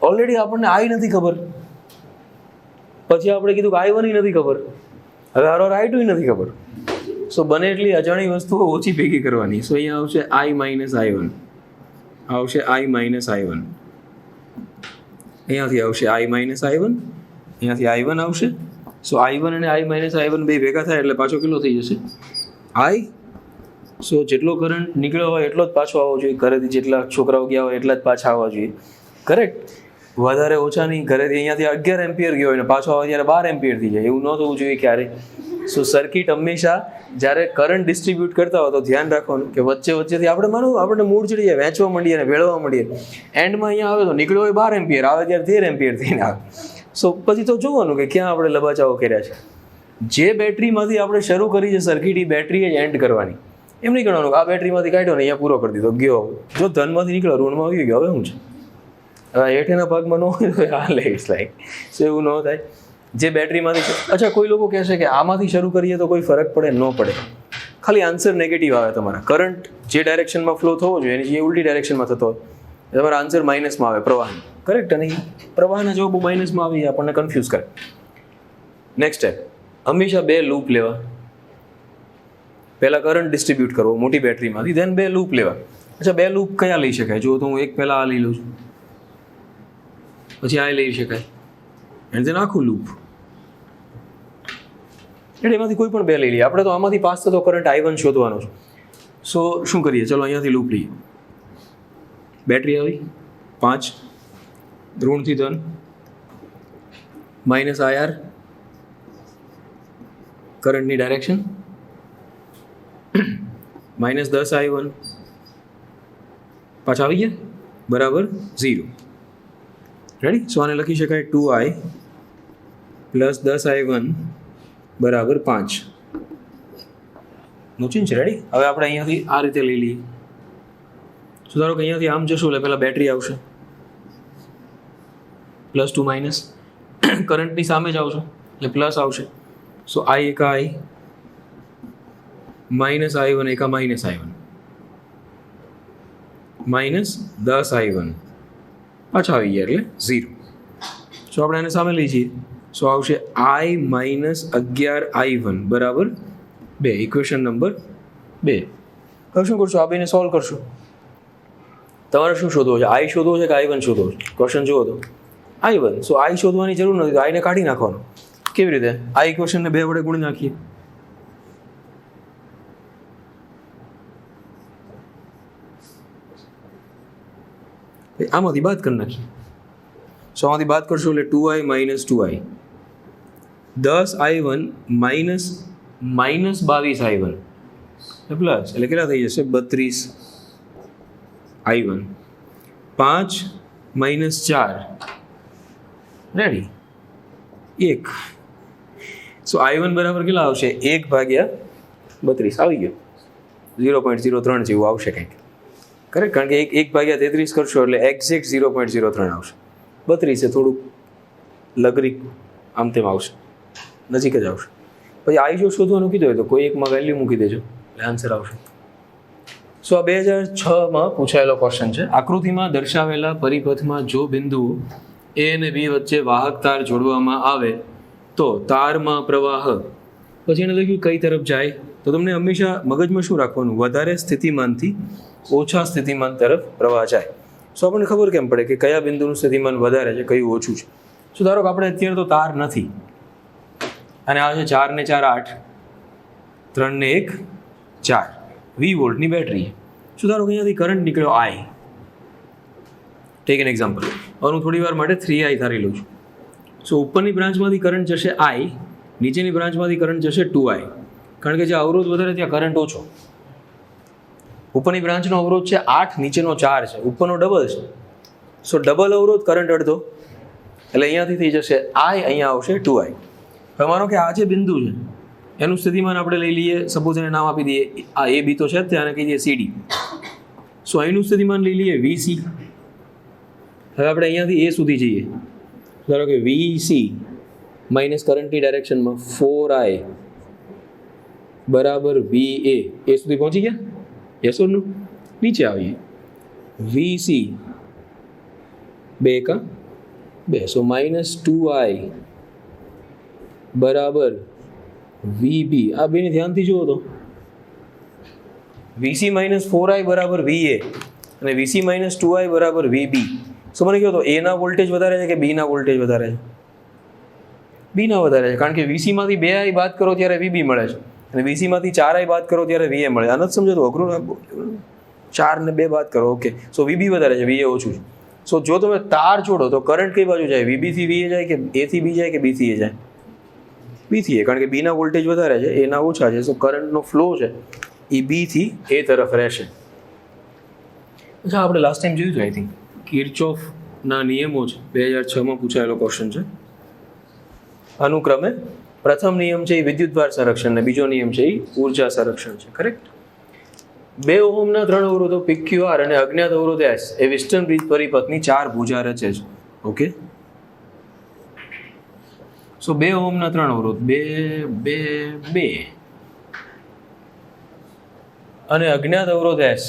ઓલરેડી આપણને I નથી ખબર, પછી આપણે કીધું કે I1 નથી ખબર, હવે આરો I2 નથી ખબર. સો બને એટલી અજાણી વસ્તુઓ ઓછી ભેગી કરવાની. સો અહીંયા આવશે I માઇનસ I1, આવશે I માઇનસ I1, અહીંયાથી આવશે I માઇનસ I1, અહીંયાથી I1 આવશે. સો I1 અને I માઇનસ I1 બે ભેગા થાય એટલે પાછો કેટલો થઈ જશે? I. સો જેટલો કરંટ નીકળ્યો હોય એટલો જ પાછો આવવો જોઈએ, ઘરેથી જેટલા છોકરાઓ ગયા હોય એટલા જ પાછા આવવા જોઈએ. કરેક્ટ? વધારે ઓછા નહીં. ઘરેથી અહીંયાથી 11 એમ્પિયર ગયો હોય ને પાછો આવે ત્યારે 12 એમ્પિયર થઈ જાય, એવું ન થવું જોઈએ ક્યારે. સો સર્કિટ હંમેશા જ્યારે કરંટ ડિસ્ટ્રીબ્યુટ કરતા હોય તો ધ્યાન રાખવાનું કે વચ્ચેથી આપણે માનો આપણને મૂળ ચડી જાય, વહેંચવા માંડીએ અને ભેળવવા માંડીએ, એન્ડમાં અહીંયા આવે તો નીકળ્યો હોય 12 એમ્પિયર, આવે ત્યારે 13 એમ્પિયર થઈને આવે. સો પછી તો જોવાનું કે ક્યાં આપણે લબાચાઓ કર્યા છે. જે બેટરીમાંથી આપણે શરૂ કરી છે સર્કિટ, એ બેટરી જ એન્ડ કરવાની. એમ નહીં કરવાનું કે આ બેટરીમાંથી કાઢ્યો ને અહીંયા પૂરો કરી દીધો, ગયો. જો ધનમાંથી નીકળ્યો ઋણમાં આવી ગયો, હવે શું છે? હવે હેઠેના ભાગમાં ન હોય તો હાલે, ઇટ્સ લાઈક. સો એવું ન થાય. જે બેટરીમાંથી, અચ્છા કોઈ લોકો કહેશે કે આમાંથી શરૂ કરીએ તો કોઈ ફરક પડે? ન પડે. ખાલી આન્સર નેગેટિવ આવે તમારા. કરંટ જે ડાયરેક્શનમાં ફ્લો થવો જોઈએ એની જે ઉલટી ડાયરેક્શનમાં થતો હોય તમારા આન્સર માઇનસમાં આવે, પ્રવાહનો. કરેક્ટ? અને પ્રવાહના જવાબ માઇનસમાં આવી આપણને કન્ફ્યુઝ કરે. નેક્સ્ટ સ્ટેપ, હંમેશા 2 લૂપ લેવા. પહેલાં કરંટ ડિસ્ટ્રીબ્યુટ કરવો મોટી બેટરીમાંથી, દેન 2 લૂપ લેવા. અચ્છા 2 લૂપ કયા લઈ શકાય? જો તો હું એક પહેલાં આ લઈ લઉં છું, પછી આ લઈ શકાય, એન્ડ દેન આખું લૂપ. એટલે એમાંથી કોઈ પણ 2 લઈ લઈએ. આપણે તો આમાંથી પાસ થતો કરંટ I1 શોધવાનો છે. સો શું કરીએ? ચલો અહીંયાથી લૂપ લઈએ. બેટરી આવી 5, ઋણથી ધન, માઇનસ IR કરંટની ડાયરેક્શન, માઇનસ 10 I1 પાછા આવી ગયા, બરાબર 0. રેડી? સો આને લખી શકાય 2I પ્લસ 10 I1 બરાબર 5 નો ચેન્જ. રેડી? હવે આપણે અહીંયાથી આ રીતે લઈ લઈએ. સો ધારો કે અહીંયાથી આમ જશું એટલે પહેલાં બેટરી આવશે, +2 માઇનસ, કરંટની સામે જ આવશો એટલે પ્લસ આવશે. સો I એકા I માઇનસ I1 એકા માઇનસ I1, માઇનસ 10 I1 પાછા આવી ગયા એટલે 0. સો આપણે એને સામે લઈ જઈએ. સો આવશે I માઇનસ 11 I1 બરાબર 2, ઇક્વેશન નંબર 2. હવે શું કરશો? આ બેને સોલ્વ કરશો. તમારે શું શોધવો છે? I શોધવો છે કે I1 શોધવો છે? ક્વેશ્ચન જુઓ તો I1. સો I શોધવાની જરૂર નથી, તો I ને કાઢી નાખવાનો. કેવી રીતે? આ ઇક્વેશનને 2 વડે ગુણી નાખીએ. આમાંથી બાદ કરી નાખીએ. સો આમાંથી બાદ કરશો એટલે 2I minus 2I, 10 I1 minus 22 I1 plus એટલે કેટલા થઈ જશે? 32 I1, 5 માઇનસ 4, રેડી 1. સો I1 બરાબર કેટલા આવશે? 1/32 આવી ગયો, 0.03 જેવું આવશે કંઈક. કરેક્ટ? કારણ કે 1/33 કરશો એટલે એક્ઝેક્ટ 0.03 આવશે. 32 થોડુંક લગરી આમ તેમ આવશે, નજીક જ આવશે. પછી I જો શોધવાનું કીધું હોય તો કોઈ એકમાં વેલ્યુ મૂકી દેજો એટલે આન્સર આવશે. સો આ 2006માં પૂછાયેલો ક્વેશ્ચન છે. આકૃતિમાં દર્શાવેલા પરિપથમાં જો બિંદુઓ A અને B વચ્ચે વાહક તાર જોડવામાં આવે તો તારમાં પ્રવાહ, પછી એને લખ્યું કઈ તરફ જાય. તો તમને હંમેશા મગજમાં શું રાખવાનું? વધારે સ્થિતિમાનથી ઓછા સ્થિતિમાન તરફ પ્રવાહ જાય. સો આપણને ખબર કેમ પડે કે કયા બિંદુનું સ્થિતિમાન વધારે છે, કયું ઓછું છે? સો ધારો કે આપણે અત્યારે તો તાર નથી, અને આ છે 4 ને 4 8, 3 ને 1 4, 20 વોલ્ટની બેટરી. શું ધારો કે અહીંયાથી કરંટ નીકળ્યો I. Tech an example. હું થોડી વાર માટે 3I ધારી લઉં છું. સો ઉપરની બ્રાન્ચમાંથી કરંટ જશે I, નીચેની બ્રાન્ચમાંથી કરંટ જશે 2I. કારણ કે જે અવરોધ વધારે ત્યાં કરંટ ઓછો. ઉપરની બ્રાન્ચનો અવરોધ છે 8, નીચેનો 4 છે, ઉપરનો ડબલ છે. સો ડબલ અવરોધ કરંટ અડધો, એટલે અહીંયાથી થઈ જશે I, અહીંયા આવશે 2I. હવે માનો કે આ જે બિંદુ છે એનું સ્થિતિમાન આપણે લઈ લઈએ, સપોઝ એને નામ આપી દઈએ, આ AB તો છે જ, ત્યાં કહી દઈએ CD. સો અહીંનું સ્થિતિમાન લઈ લઈએ VC. હવે આપણે અહીંયાથી A સુધી જઈએ. ધારો કે VC માઇનસ કરંટની ડાયરેક્શનમાં 4I બરાબર વી એ સુધી પહોંચી ગયા? યસ ઓર નો? નીચે આવીએ, વીસી 2 કા 2, સો -2i બરાબર વીબી. આ બેને ધ્યાનથી જુઓ તો વીસી -4i બરાબર વીએ અને વીસી -2i બરાબર વીબી. સો મને કહો તો એ ના વોલ્ટેજ વધારે છે કે બી ના વોલ્ટેજ વધારે છે? બી ના વધારે છે, કારણ કે વીસી માંથી 2i બાદ કરો ત્યારે વીબી મળે છે અને વીસી માંથી 4i બાદ કરો ત્યારે વીએ મળે. આ નથી સમજો તો અઘરું, 4 ને 2 બાદ કરો, ઓકે. સો વીબી વધારે છે, વીએ ઓછું છે. સો જો તમે તાર જોડો તો કરંટ કઈ બાજુ જાય? વીબી થી વીએ જાય કે એ થી બી જાય કે બી થી એ જાય? બી થી એ, કારણ કે બી ના વોલ્ટેજ વધારે છે, એ ના ઓછા છે. સો કરંટનો ફ્લો છે એ બી થી એ તરફ રહેશે. અચ્છા, આપણે લાસ્ટ ટાઈમ જોયું હતું આઈ થિંક કિર્ચોફના નિયમો છે, 2006માં પૂછાયેલો ક્વેશ્ચન છે. અનુક્રમે પ્રથમ નિયમ છે એ વિદ્યુતભાર સંરક્ષણ ને બીજો નિયમ છે એ ઉર્જા સંરક્ષણ છે, કરેક્ટ? 2 ઓહમના 3 અવરોધો PQR અને અજ્ઞાત અવરોધ S એ વિસ્ટન બ્રિજ પરિપથની 4 ભુજા રચે છે, ઓકે? સો 2 ઓહમના 3 અવરોધ 2 અને અજ્ઞાત અવરોધ S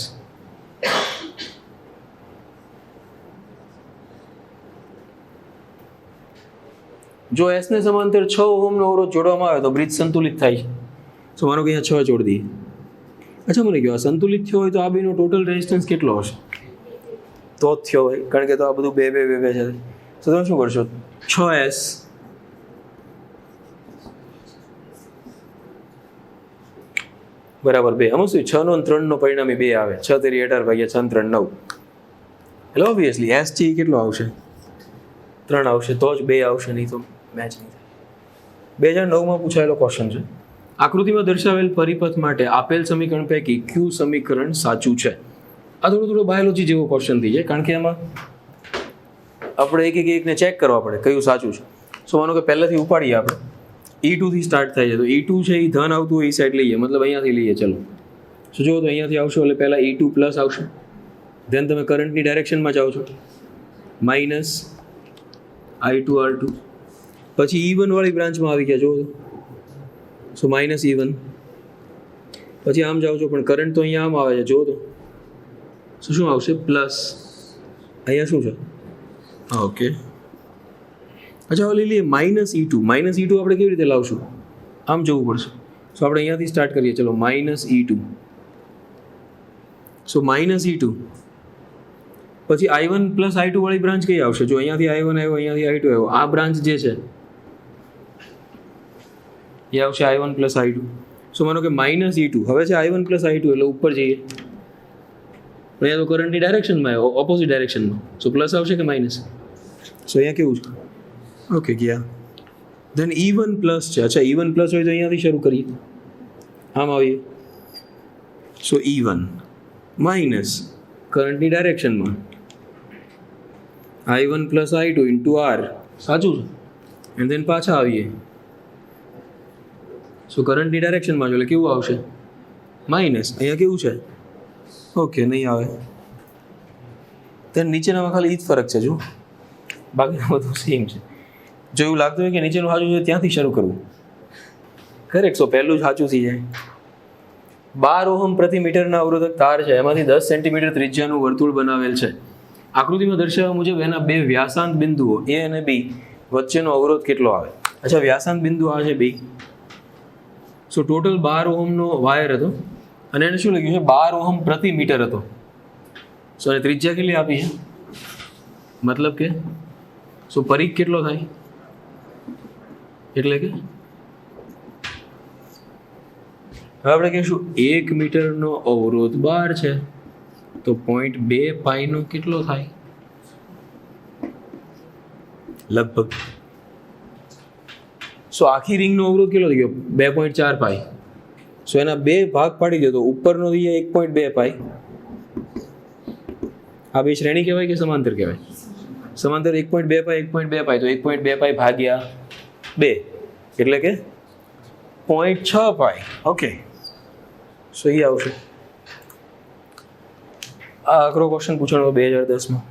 જો S ને સમાંતર 6 ઓહમનો અવરોધ જોડવામાં આવે તો બ્રિજ સંતુલિત થાય છે. સો માનો કે અહીંયા 6 જોડી દઈએ. અચ્છા, મને કહો આ સંતુલિત થયો હોય તો આ બેનો ટોટલ રેઝિસ્ટન્સ કેટલો હશે? તો જ થયો હોય, કારણ કે તો આ બધું 2 છે. તો તમે શું કરશો? 6S બરાબર 2. આમાં શું 6 નો 3 નો પરિણામી 2 આવે, 6 તેરી 18 ભાગ્યા 6 3 9. એટલે ઓબ્વિયસલી S છે એ કેટલો આવશે? 3 આવશે, તો જ 2 આવશે, નહીં તો મેચ નહીં થાય. 2009માં પૂછાયેલો ક્વેશ્ચન છે. આકૃતિમાં દર્શાવેલ પરિપથ માટે આપેલ સમીકરણ પૈકી કયું સમીકરણ સાચું છે? આ થોડો બાયોલોજી જેવો ક્વેશ્ચન થઈ જાય, કારણ કે એમાં આપણે એકને ચેક કરવા પડે કયું સાચું છે. સો માનો કે પહેલાથી ઉપાડીએ આપણે, E2 થી સ્ટાર્ટ થાય છે, તો E2 છે એ ધન આવતું હોય એ સાઈડ લઈએ, મતલબ અહીંયાથી લઈએ. ચલો, સો જુઓ તો અહીંયાથી આવશો એટલે પહેલાં E2 પ્લસ આવશે, ધેન તમે કરંટની ડાયરેક્શનમાં જાઓ છો, માઇનસ I2R2, પછી E1 વાળી બ્રાન્ચમાં આવી ગયા, જુઓ તો સો માઇનસ E1, પછી આમ જાઓ છો પણ કરંટ તો અહીંયા આમ આવે છે, જુઓ તો શું આવશે? પ્લસ. અહીંયા શું છે? ઓકે, અચ્છા લઈ લઈએ -E2. -E2 આપણે કેવી રીતે લાવશું? આમ જવું પડશે. સો આપણે અહીંયાથી સ્ટાર્ટ કરીએ, ચલો -E2. સો -E2 પછી I1 પ્લસ I2 વાળી બ્રાન્ચ કઈ આવશે? જો અહીંયાથી I1 આવ્યો, અહીંયાથી I2 આવ્યો, આ બ્રાન્ચ જે છે એ આવશે I1 પ્લસ I2. સો માનો કે -E2, હવે છે I1 પ્લસ I2 એટલે ઉપર જઈએ, પણ અહીંયા તો કરંટની ડાયરેક્શનમાં આવ્યો, ઓપોઝિટ ડાયરેક્શનમાં, સો પ્લસ આવશે કે માઇનસ? સો અહીંયા કેવું છે? ઓકે, ગયા. ધેન E1 પ્લસ છે. અચ્છા, E1 પ્લસ હોય તો અહીંયાથી શરૂ કરીએ, આમ આવીએ. સો E1 માઇનસ કરંટની ડાયરેક્શનમાં I1 plus I2 into R, સાચું છે? એન્ડ ધેન પાછા આવીએ, સો કરંટની ડાયરેક્શનમાં જો એટલે કેવું આવશે? માઇનસ. અહીંયા કેવું છે? ઓકે, નહીં આવે. ધેન નીચેનામાં ખાલી એ જ ફરક છે, જો બાકીના બધું સેમ છે. જો એવું લાગતું હોય કે નીચેનું સાચું છે ત્યાંથી શરૂ કરવું, કરેક્ટ. સો પહેલું જ સાચું થઈ જાય. 12 ઓહમ પ્રતિ મીટરના અવરોધક તાર છે, એમાંથી 10 સેન્ટીમીટર ત્રિજ્યાનું વર્તુળ બનાવેલ છે. આકૃતિમાં દર્શાવ્યા મુજબ એના 2 વ્યાસાંત બિંદુઓ A અને B વચ્ચેનો અવરોધ કેટલો આવે? અચ્છા, વ્યાસાંત બિંદુ આવે છે 2. સો ટોટલ 12 ઓહમનો વાયર હતો અને એને શું લખ્યું છે? 12 ઓહમ પ્રતિ મીટર હતો. સો એને ત્રિજ્યા કેટલી આપી છે? મતલબ કે સો પરિઘ કેટલો થાય? એટલે કે હવે આપણે કહીશું 1 મીટરનો અવરોધ 12 છે, તો 0.2 પાઈનો કેટલો થાય? લગભગ. સો આખી રિંગનો અવરોધ કેટલો થઈ ગયો? 2.4 પાઈ. સો એના 2 ભાગ પાડી દો તો ઉપરનો થઈ જાય 1.2 પાઈ. આ બે શ્રેણી કહેવાય કે સમાંતર કહેવાય? સમાંતર. 1.2 પાઈ 1.2 પાઈ, તો 1.2 પાઈ ભાગ્યા 2 એટલે કે 0.6 પાઈ. ઓકે, સો એ આવશે. આ આકરો ક્વેશ્ચન પૂછાણો 2010માં.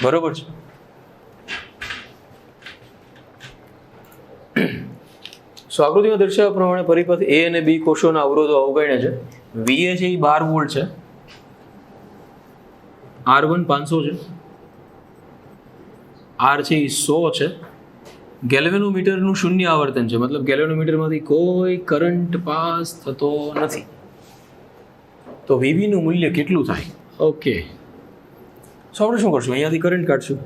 બરોબર છે. સો આકૃતિમાં દર્શાવ્યા પ્રમાણે પરિપથ એ અને બી કોષોના અવરોધો અવગણ્યા છે. વીએ છે એ 12 વોલ્ટ છે, R1 500 છે, R છે એ 100 છે. ગેલ્વેનોમીટરનું શૂન્ય આવર્તન છે, મતલબ ગેલ્વેનોમીટરમાંથી કોઈ કરંટ પાસ થતો નથી. તો વીવીનું મૂલ્ય કેટલું થાય? ઓકે, સો આપણે શું કરશું? અહીંયાથી કરંટ કાઢશું.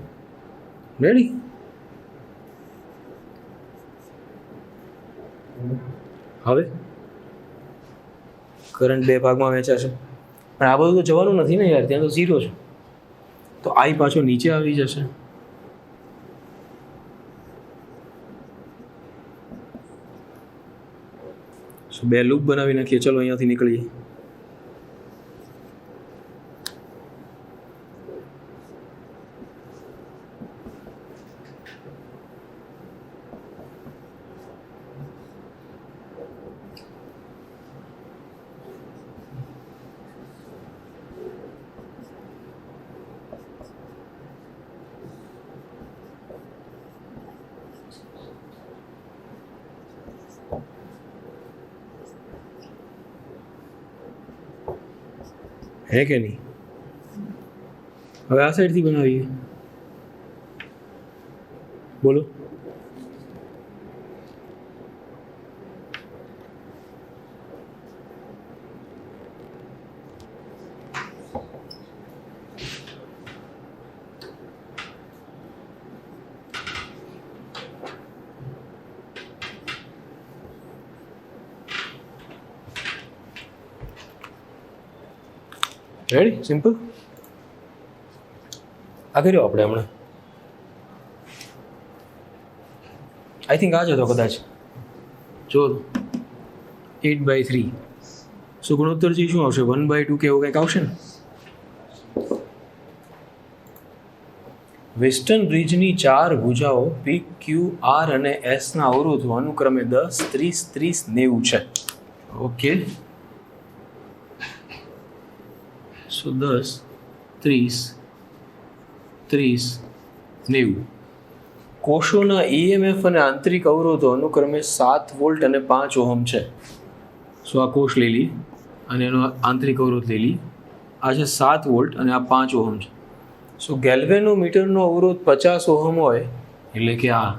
રેડી? હવે કરંટ બે ભાગમાં વહેંચાશે, પણ આ બધું તો જવાનું નથી ને યાર, ત્યાં તો 0 છે. તો આઈ પાછો નીચે આવી જશે. બે લૂપ બનાવી નાખીએ. ચલો અહીંયાથી નીકળીએ. હે કે નહીં? હવે આ સાઈડથી બનાવીએ. બોલો. રેડી? સિમ્પલ. આ કર્યો આપણે હમણાં. આઈ થિંક આ જ હતો કદાચ. જો 8/3. સો ગુણોત્તર જે શું આવશે? 1/2 કે એવું કંઈક આવશે ને. વેસ્ટર્ન બ્રિજની 4 ભુજાઓ પી, ક્યુ, આર અને એસના અવરોધો અનુક્રમે 10, 30, 30, 90 છે. ઓકે, સો 10, 30, 30, 90. કોષોના ઈએમએફ અને આંતરિક અવરોધો અનુક્રમે 7 વોલ્ટ અને 5 ઓહમ છે. સો આ કોષ લઈ લી અને એનો આંતરિક અવરોધ લઈ લી. આ છે 7 વોલ્ટ અને આ 5 ઓહમ છે. સો ગેલ્વેનોમીટરનો અવરોધ 50 ઓહમ હોય એટલે કે આ.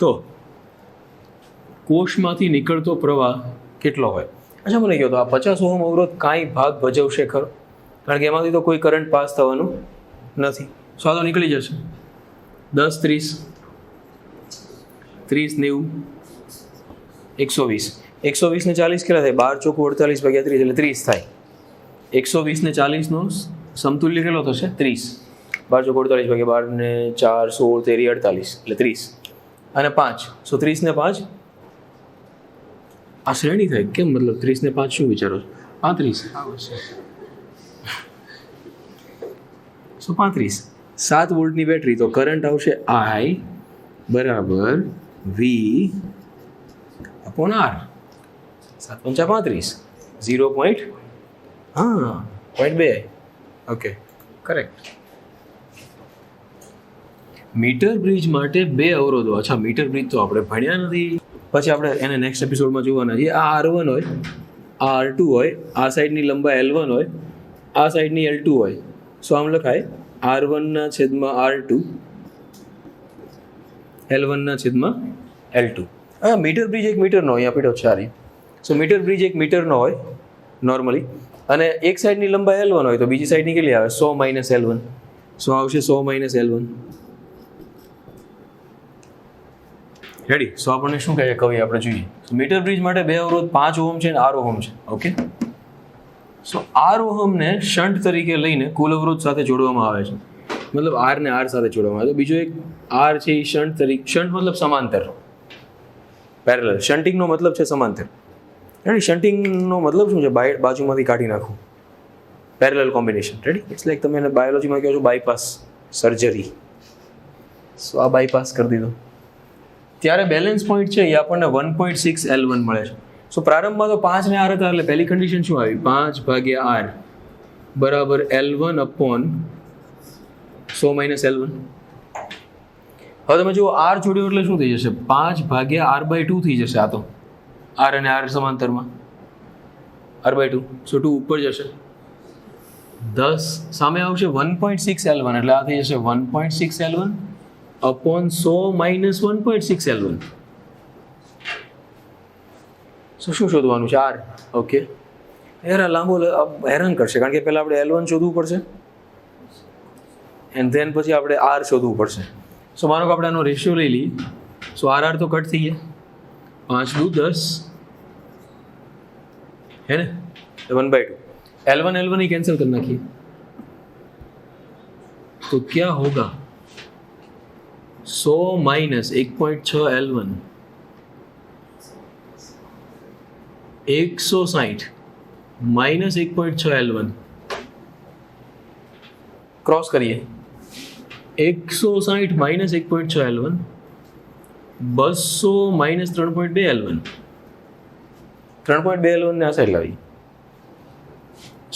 તો કોષમાંથી નીકળતો પ્રવાહ કેટલો હોય? અચ્છા, મને કહો તો આ 50 ઓહમ અવરોધ કાંઈ ભાગ ભજવશે ખરો? કારણ કે એમાંથી તો કોઈ કરંટ પાસ થવાનું નથી. સો આ તો નીકળી જશે. 10, 30, 30, 90, 120. 120 ને 40 કેટલા થાય? 12 ચોક 48 ભાગ્યા 30 એટલે 30 થાય. 120 ને 40 નો સમતુલ્ય કેટલો થશે? 30. 12 ચોક 48 ભાગ્યા 12 ને 4, 16, 13, 48 એટલે 30 અને 5. સો 30 ને 5 આ શ્રેણી થાય. કેમ? મતલબ 30 ને 5 શું વિચારો છો? 35 આવશે. સો 35. 7 વોલ્ટની બેટરી, તો કરંટ આવશે આઈ બરાબર V upon R. 7 × 35 0.2. Okay, correct. Metre bridge માટે 2 અવરોધો. અચ્છા, મીટર બ્રિજ તો આપણે ભણ્યા નથી, પછી આપણે એને નેક્સ્ટ એપિસોડમાં જોવાના છીએ. આ R1 હોય, આ R2 હોય, આ સાઈડની લંબાઈ L1 હોય, આ સાઈડની L2 હોય. સો આમ લખાય R1/R2, L1/L2. હા, મીટર બ્રિજ 1 મીટરનો અહીંયા પીડો છે. સો મીટર બ્રિજ 1 મીટરનો હોય નોર્મલી, અને એક સાઈડની લંબાઈ L1 હોય તો બીજી સાઈડની કેટલી આવે? 100 - L1. સો આવશે 100 - L1. રેડી? સો આપણને શું કહે કવિ આપણે જોઈએ. મીટર બ્રિજ માટે 2 અવરોધ 5 ઓહમ છે અને 8 ઓહમ છે. ઓકે, સો 8 ઓહમને શન્ટ તરીકે લઈને કુલ અવરોધ સાથે જોડવામાં આવે છે. મતલબ R ને R સાથે જોડવામાં આવે. તો બીજો એક R છે એ શન્ટ તરીકે, શન્ટ મતલબ સમાંતર, પેરેલલ. શન્ટિંગનો મતલબ છે સમાંતર. રેડી? શન્ટિંગનો મતલબ શું છે? બાજુમાંથી કાઢી નાખવું, parallel combination. Ready? It's like તમે એને બાયોલોજીમાં કહો છો બાયપાસ સર્જરી. સો આ બાયપાસ કરી દીધો. ત્યારે બેલેન્સ પોઈન્ટ છે એ આપણને 1.6 L1 મળે છે. સો પ્રારંભમાં તો 5 ને R હતા એટલે પહેલી કન્ડિશન શું આવી? 5/R બરાબર L1 અપોન 100 - L1. હવે તમે જુઓ આર જોડ્યો એટલે શું થઈ જશે? 5/r/2 થઈ જશે. આ તો આર અને આર સમાંતરમાં r/2, સો 2 ઉપર જશે. 10 સામે આવશે 1.6L1 એટલે આ થઈ જશે 1.6L1 upon 100 - 1.6L1. શું શોધવાનું છે? આર. ઓકે, યાર આ લાંબો હેરાન કરશે કારણ કે પહેલાં આપણે L1 શોધવું પડશે એન્ડ ધેન પછી આપણે આર શોધવું પડશે. સો માનો કે આપણે આનો રેશિયો લઈ લઈએ. સો આર તો કટ થઈ ગયા, 5 × 10 है ना, 1/2. L1 ही कैंसिल कर नाखिए तो क्या होगा? 100 - 1.6 L1 160 - 1.6 L1 क्रॉस करिए. 160 - 1.6 L1 200 - 3.2 L1. 3.2 L1 ને આ સાઈડ લાવી.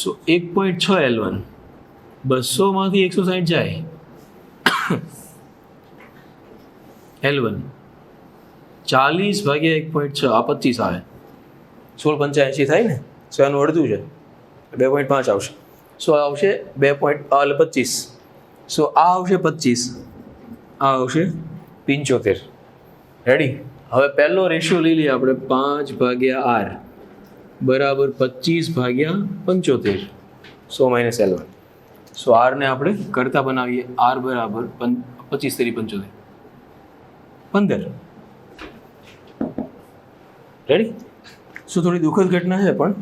સો 1.6 L1 200 માંથી 160 જાય L1 40/1.6 આ 25 આવે. 1685 થાય ને, સો એનું અડધું છે 2.5 આવશે. સો આ આવશે 2.25. સો આ આવશે 25, આ આવશે 75. રેડી? હવે પહેલો રેશિયો લઈ લઈએ આપણે 5/r બરાબર 25/75. 100 - L1. સો આરને આપણે કરતા બનાવીએ. આર બરાબર 25 × 75 15. રેડી? સો થોડી દુઃખદ ઘટના છે પણ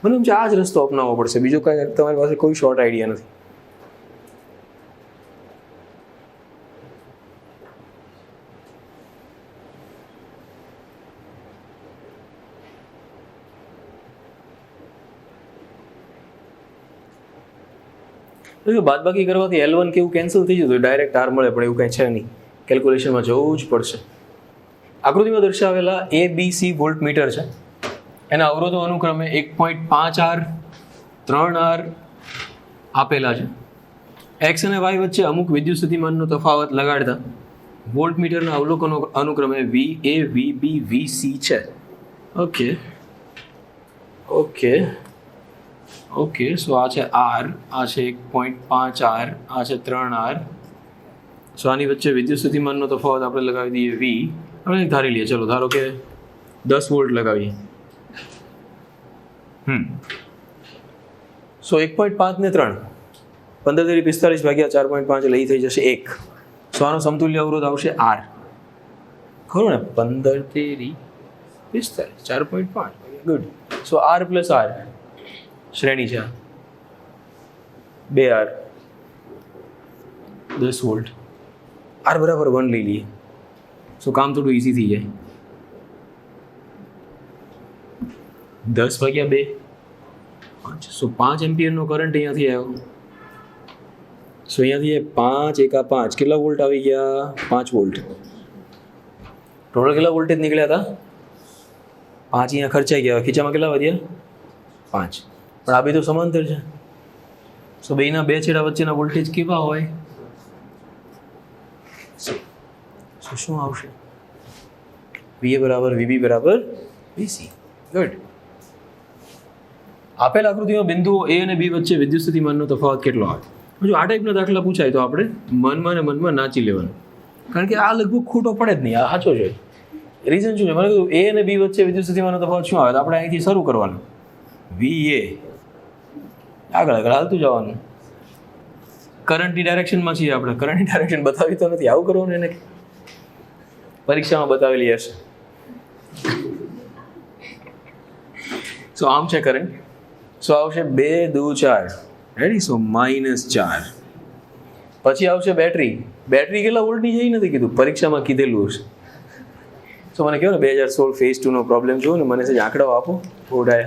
મને એમ છે આ જ રસ્તો અપનાવવો પડશે, બીજો કાંઈ તમારી પાસે કોઈ શોર્ટ આઈડિયા નથી. બાદબાકી કરવાથી L1 કેવું કેન્સલ થઈ જતું, ડાયરેક્ટ આર મળે, પણ એવું કાંઈ છે નહીં, કેલ્ક્યુલેશનમાં જવું જ પડશે. આકૃતિમાં દર્શાવેલા ABC વોલ્ટ મીટર છે, એના અવરોધો અનુક્રમે 1.5R 3R આપેલા છે. એક્સ અને વાય વચ્ચે અમુક વિદ્યુત સ્થિતિમાનનો તફાવત લગાડતા વોલ્ટ મીટરના અવલોકનો અનુક્રમે VA VB VC છે. ઓકે ઓકે ઓકે, સો આ છે આર, આ છે 1.5R, આ છે 3R. સો આની વચ્ચે વિદ્યુત સ્થિતિમાનનો તફાવત આપણે લગાવી દઈએ V. આપણે ધારી લઈએ, ચલો ધારો કે 10 વોલ્ટ લગાવીએ. સો 1.5 ને 3 15 × 45 / 4.5 એટલે એ થઈ જશે 1. સો આનો સમતુલ્ય અવરોધ આવશે R. ખરું ને? 15 × 45 4.5. ગુડ. સો R + R શ્રેણી છે 2R 10 વોલ્ટ. R બરાબર 1 લઈ લઈએ. સો કામ થોડું ઇઝી થઈ જાય. 10/2 5. સો 5 એમ્પિયરનો કરંટ અહીંયાથી આવ્યો. સો અહીંયાથી 5 × 5 કેટલા વોલ્ટ આવી ગયા? 5 વોલ્ટ. ટોટલ કેટલા વોલ્ટેજ નીકળ્યા હતા? 5 અહીંયા ખર્ચાઈ ગયા. ખીચામાં કેટલા વધ્યા? 5. પણ આ બે તો સમાંતર છે. સો બેના બે છેડા વચ્ચેના વોલ્ટેજ કેવા હોય? શું આવશે? VA બરાબર VB બરાબર VC. ગુડ. આપેલ આકૃતિમાં બિંદુઓ A અને B વચ્ચે વિદ્યુત સ્થિતિમાનનો તફાવત કેટલો આવે? જો આ ટાઈપના દાખલા પૂછાય તો આપણે મનમાં ને મનમાં નાચી લેવાનું, કારણ કે આ લગભગ ખોટો પડે જ નહીં, આ સાચો છે. રીઝન શું છે? મને કીધું A અને B વચ્ચે વિદ્યુત સ્થિતિમાનનો તફાવત શું આવે? તો આપણે અહીંથી શરૂ કરવાનું. VA આગળ આગળ હાલતું જવાનું. કરંટની ડાયરેક્શનમાં છીએ આપણે. કરંટની ડાયરેક્શન બતાવી તો નથી, આવું કરવાનું એને પરીક્ષામાં બતાવેલી હશે. સો આમ છે કરંટ. સો આવશે 2 × 4. રેડી? સો -4. પછી આવશે બેટરી. બેટરી કેટલા વોલ્ટની છે એ નથી કીધું, પરીક્ષામાં કીધેલું હશે. સો મને કહો ને 2016 phase 2 નો પ્રોબ્લેમ જોવો ને, મને છે આંકડાઓ આપો થોડા.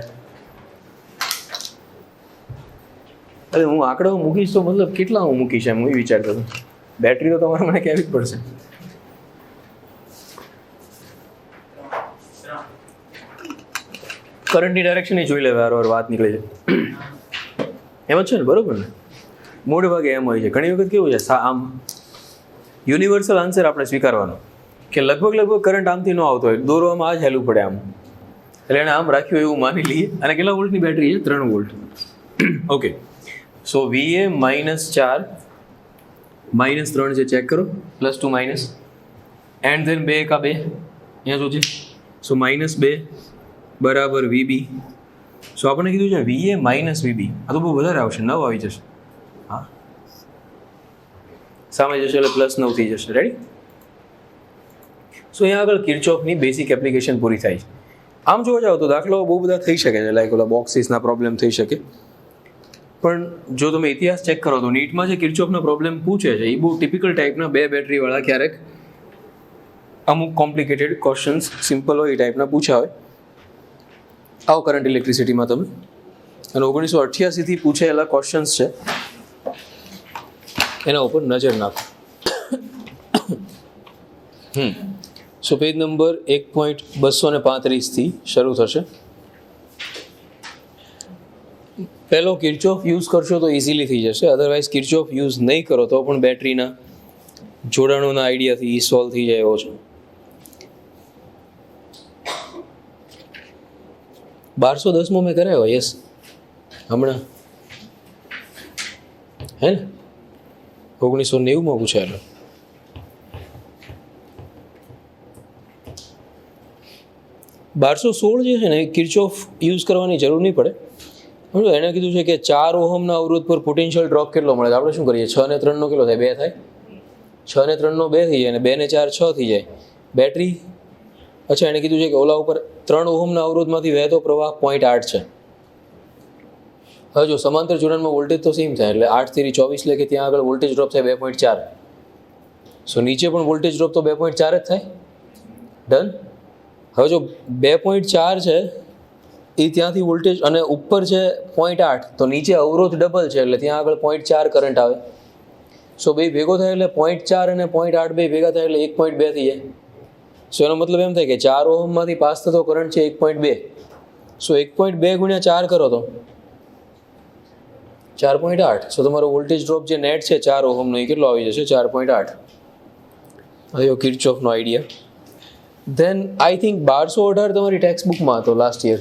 અરે હું આંકડાઓ મૂકીશ તો મતલબ કેટલા હું મૂકીશ એમ હું વિચારતો હતો. બેટરી તો તમારે મને કહેવી જ પડશે. કરંટની ડાયરેક્શન જોઈ લે, વારવાર વાત નીકળે છે એમ જ છે ને, બરોબર ને? મોટે ભાગે એમ હોય છે. ઘણી વખત કેવું છે, આમ યુનિવર્સલ આન્સર આપણે સ્વીકારવાનો કે લગભગ કરંટ આમથી ન આવતો હોય, દોરવામાં આ જ હેલું પડે આમ, એટલે એણે આમ રાખ્યું એવું માની લઈએ. અને કેટલા વોલ્ટની બેટરી છે? 3 વોલ્ટ. ઓકે, સો VA -4 -3 છે, ચેક કરો, +2 માઇનસ, એન્ડ ધેન 2 કા 2, અહીંયા શું છે? સો -2 બરાબર VB. સો આપણે કીધું છે VA -VB, આ તો બહુ વધારે આવશે, 9 આવી જશે. હા, સામે જશે એટલે +9 થઈ જશે. રેડી? સો અહીંયા આગળ કિર્ચોફની બેસિક એપ્લિકેશન પૂરી થાય છે. આમ જોવા જાવ તો દાખલાઓ બહુ બધા થઈ શકે છે, લાઈક ઓલા બોક્સિસના પ્રોબ્લેમ થઈ શકે. પણ જો તમે ઇતિહાસ ચેક કરો તો નીટમાં જે કિર્ચોફના પ્રોબ્લેમ પૂછે છે એ બહુ ટિપિકલ ટાઈપના 2 બેટરીવાળા, ક્યારેક અમુક કોમ્પ્લિકેટેડ ક્વેશ્ચન્સ સિમ્પલ હોય એ ટાઈપના પૂછ્યા હોય. આવો કરંટ ઇલેક્ટ્રિસિટીમાં તમે, અને 1988થી પૂછાયેલા ક્વેશ્ચન્સ છે એના ઉપર નજર નાખો. સો પેજ નંબર 1.235 શરૂ થશે. પહેલો કિર્ચોફ યુઝ કરશો તો ઇઝીલી થઈ જશે, અધરવાઇઝ કિર્ચોફ યુઝ નહીં કરો તો પણ બેટરીના જોડાણોના આઈડિયાથી એ સોલ્વ થઈ જાય એવો છે. 1210 મેં કરાયો, યસ, હમણાં હે ને 1990 પૂછાયેલો. $1216 જે છે ને કિર્ચોફ યુઝ કરવાની જરૂર નહીં પડે. સમજો, એણે કીધું છે કે 4 ઓહમના અવરોધ પર પોટેન્શિયલ ડ્રોપ કેટલો મળે? આપણે શું કરીએ? 6 ને 3 નો કેટલો થાય? 2 થાય. 6 ને 3 નો 2 થઈ જાય, અને 2 ને 4 6 થઈ જાય. બેટરી, અચ્છા, એણે કીધું છે કે ઓલા ઉપર 3 ઓહમના અવરોધમાંથી વહેતો પ્રવાહ 0.8 છે. હવે જો સમાંતર જોડાણમાં વોલ્ટેજ તો સેમ થાય, એટલે 8 થી 24 લે કે ત્યાં આગળ વોલ્ટેજ ડ્રોપ થાય 2.4. સો નીચે પણ વોલ્ટેજ ડ્રોપ તો 2.4 જ થાય. ડન. હવે જો 2.4 છે એ ત્યાંથી વોલ્ટેજ, અને ઉપર છે 0.8, તો નીચે અવરોધ ડબલ છે એટલે ત્યાં આગળ 0.4 કરંટ આવે. સો બે ભેગો થાય એટલે 0.4 અને 0.8 બે ભેગા થાય એટલે 1.2 થઈ જાય. સો એનો મતલબ એમ થાય કે 4 ઓહમમાંથી પાસ થતો કરંટ છે 1.2. સો 1.2 ગુણ્યા 4 કરો તો 4.8. સો તમારો વોલ્ટેજ ડ્રોપ જે નેટ છે 4 ઓહમનો એ કેટલો આવી જશે? 4.8. આવ્યો કિર્ચોફનો આઈડિયા. ધેન આઈ થિંક 1218 તમારી ટેક્સ્ટ બુકમાં હતો લાસ્ટ યર.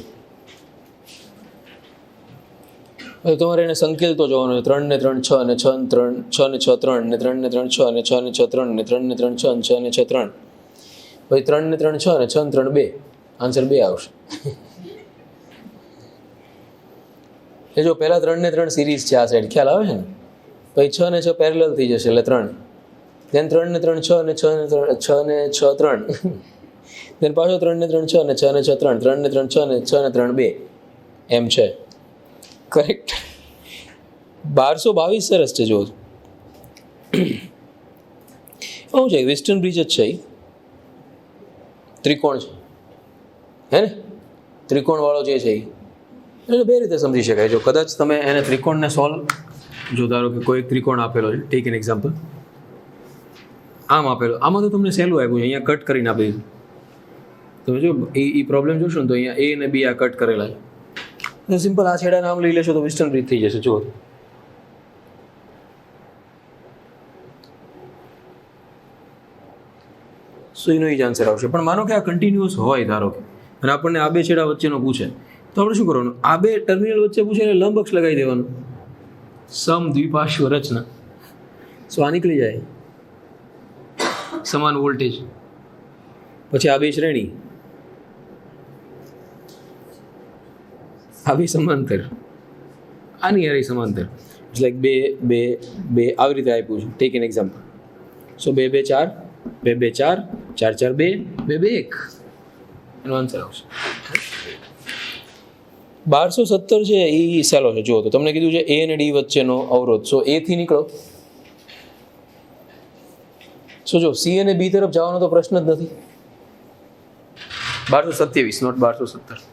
તમારે એને સંકેલતો જોવાનો છે. 3 ને 3 6 ને 6 ને 3 6 ને 6 3 ને 3 ને 3 6 ને 6 ને 6 3 ને 3 ને 3 6 ને 6 ને 6 3. પછી 3 ને 3 6 ને 6 ને 3 2. આન્સર 2 આવશે. એ જો પહેલા 3 ને 3 સિરીઝ છે આ સાઈડ, ખ્યાલ આવે છે ને? પછી 6 ને 6 પેરેલલ થઈ જશે એટલે 3. ધેન 3 ને 3 6 ને 6 ને 3 6 ને 6 3. ધેન પાછો 3 ને 3 6 ને 6 ને 6 3. 3 ને 3 6 ને 6 ને 3 2. એમ છે. કરેક્ટ. 1222 સરસ છે. જો શું છે? વેસ્ટર્ન બ્રિજ જ છે, ત્રિકોણ છે, હે ને? ત્રિકોણ વાળો જે છે એટલે 2 રીતે સમજી શકાય. જો કદાચ તમે એને ત્રિકોણને સોલ્વ, જો ધારો કે કોઈ એક ત્રિકોણ આપેલો છે, ટેક એન એક્ઝામ્પલ, આમ આપેલો, આમાં તો તમને સહેલું આપ્યું છે, અહીંયા કટ કરીને આપી દીધું. તમે જો એ પ્રોબ્લેમ જોશો ને તો અહીંયા A અને B આ કટ કરેલા છે. સિમ્પલ આ છેડા નામ લઈ લેશો તો વેસ્ટર્ન બ્રિજ થઈ જશે. જુઓ, સો એનો જ આન્સર આવશે. પણ માનો કે આ કન્ટિન્યુઅસ હોય ધારો કે, અને આપણને આ 2 છેડા વચ્ચેનો પૂછે તો આપણે શું કરવાનું? આ 2 ટર્મિનલ વચ્ચે પૂછે એટલે લંબ અક્ષ લગાવી દેવાનું. સમ દ્વિપાર્શ્વ રચના. સો આ નીકળી જાય, સમાન વોલ્ટેજ. પછી આ 2 શ્રેણી, આ 2 સમાંતર, આની યાર સમાંતર. ઇટ્સ લાઈક 2 2 2 આવી રીતે આપ્યું છે. Tech an example. સો 2 2 4 2 2 4 4 4 2 2 2 1. એનો આન્સર આવશે 1217 છે. એ સહેલો છે. જુઓ તો તમને કીધું છે A અને D વચ્ચેનો અવરોધ. સો A થી નીકળો. સો જો C અને B તરફ જવાનો તો પ્રશ્ન જ નથી. 1227 નોટ 1217,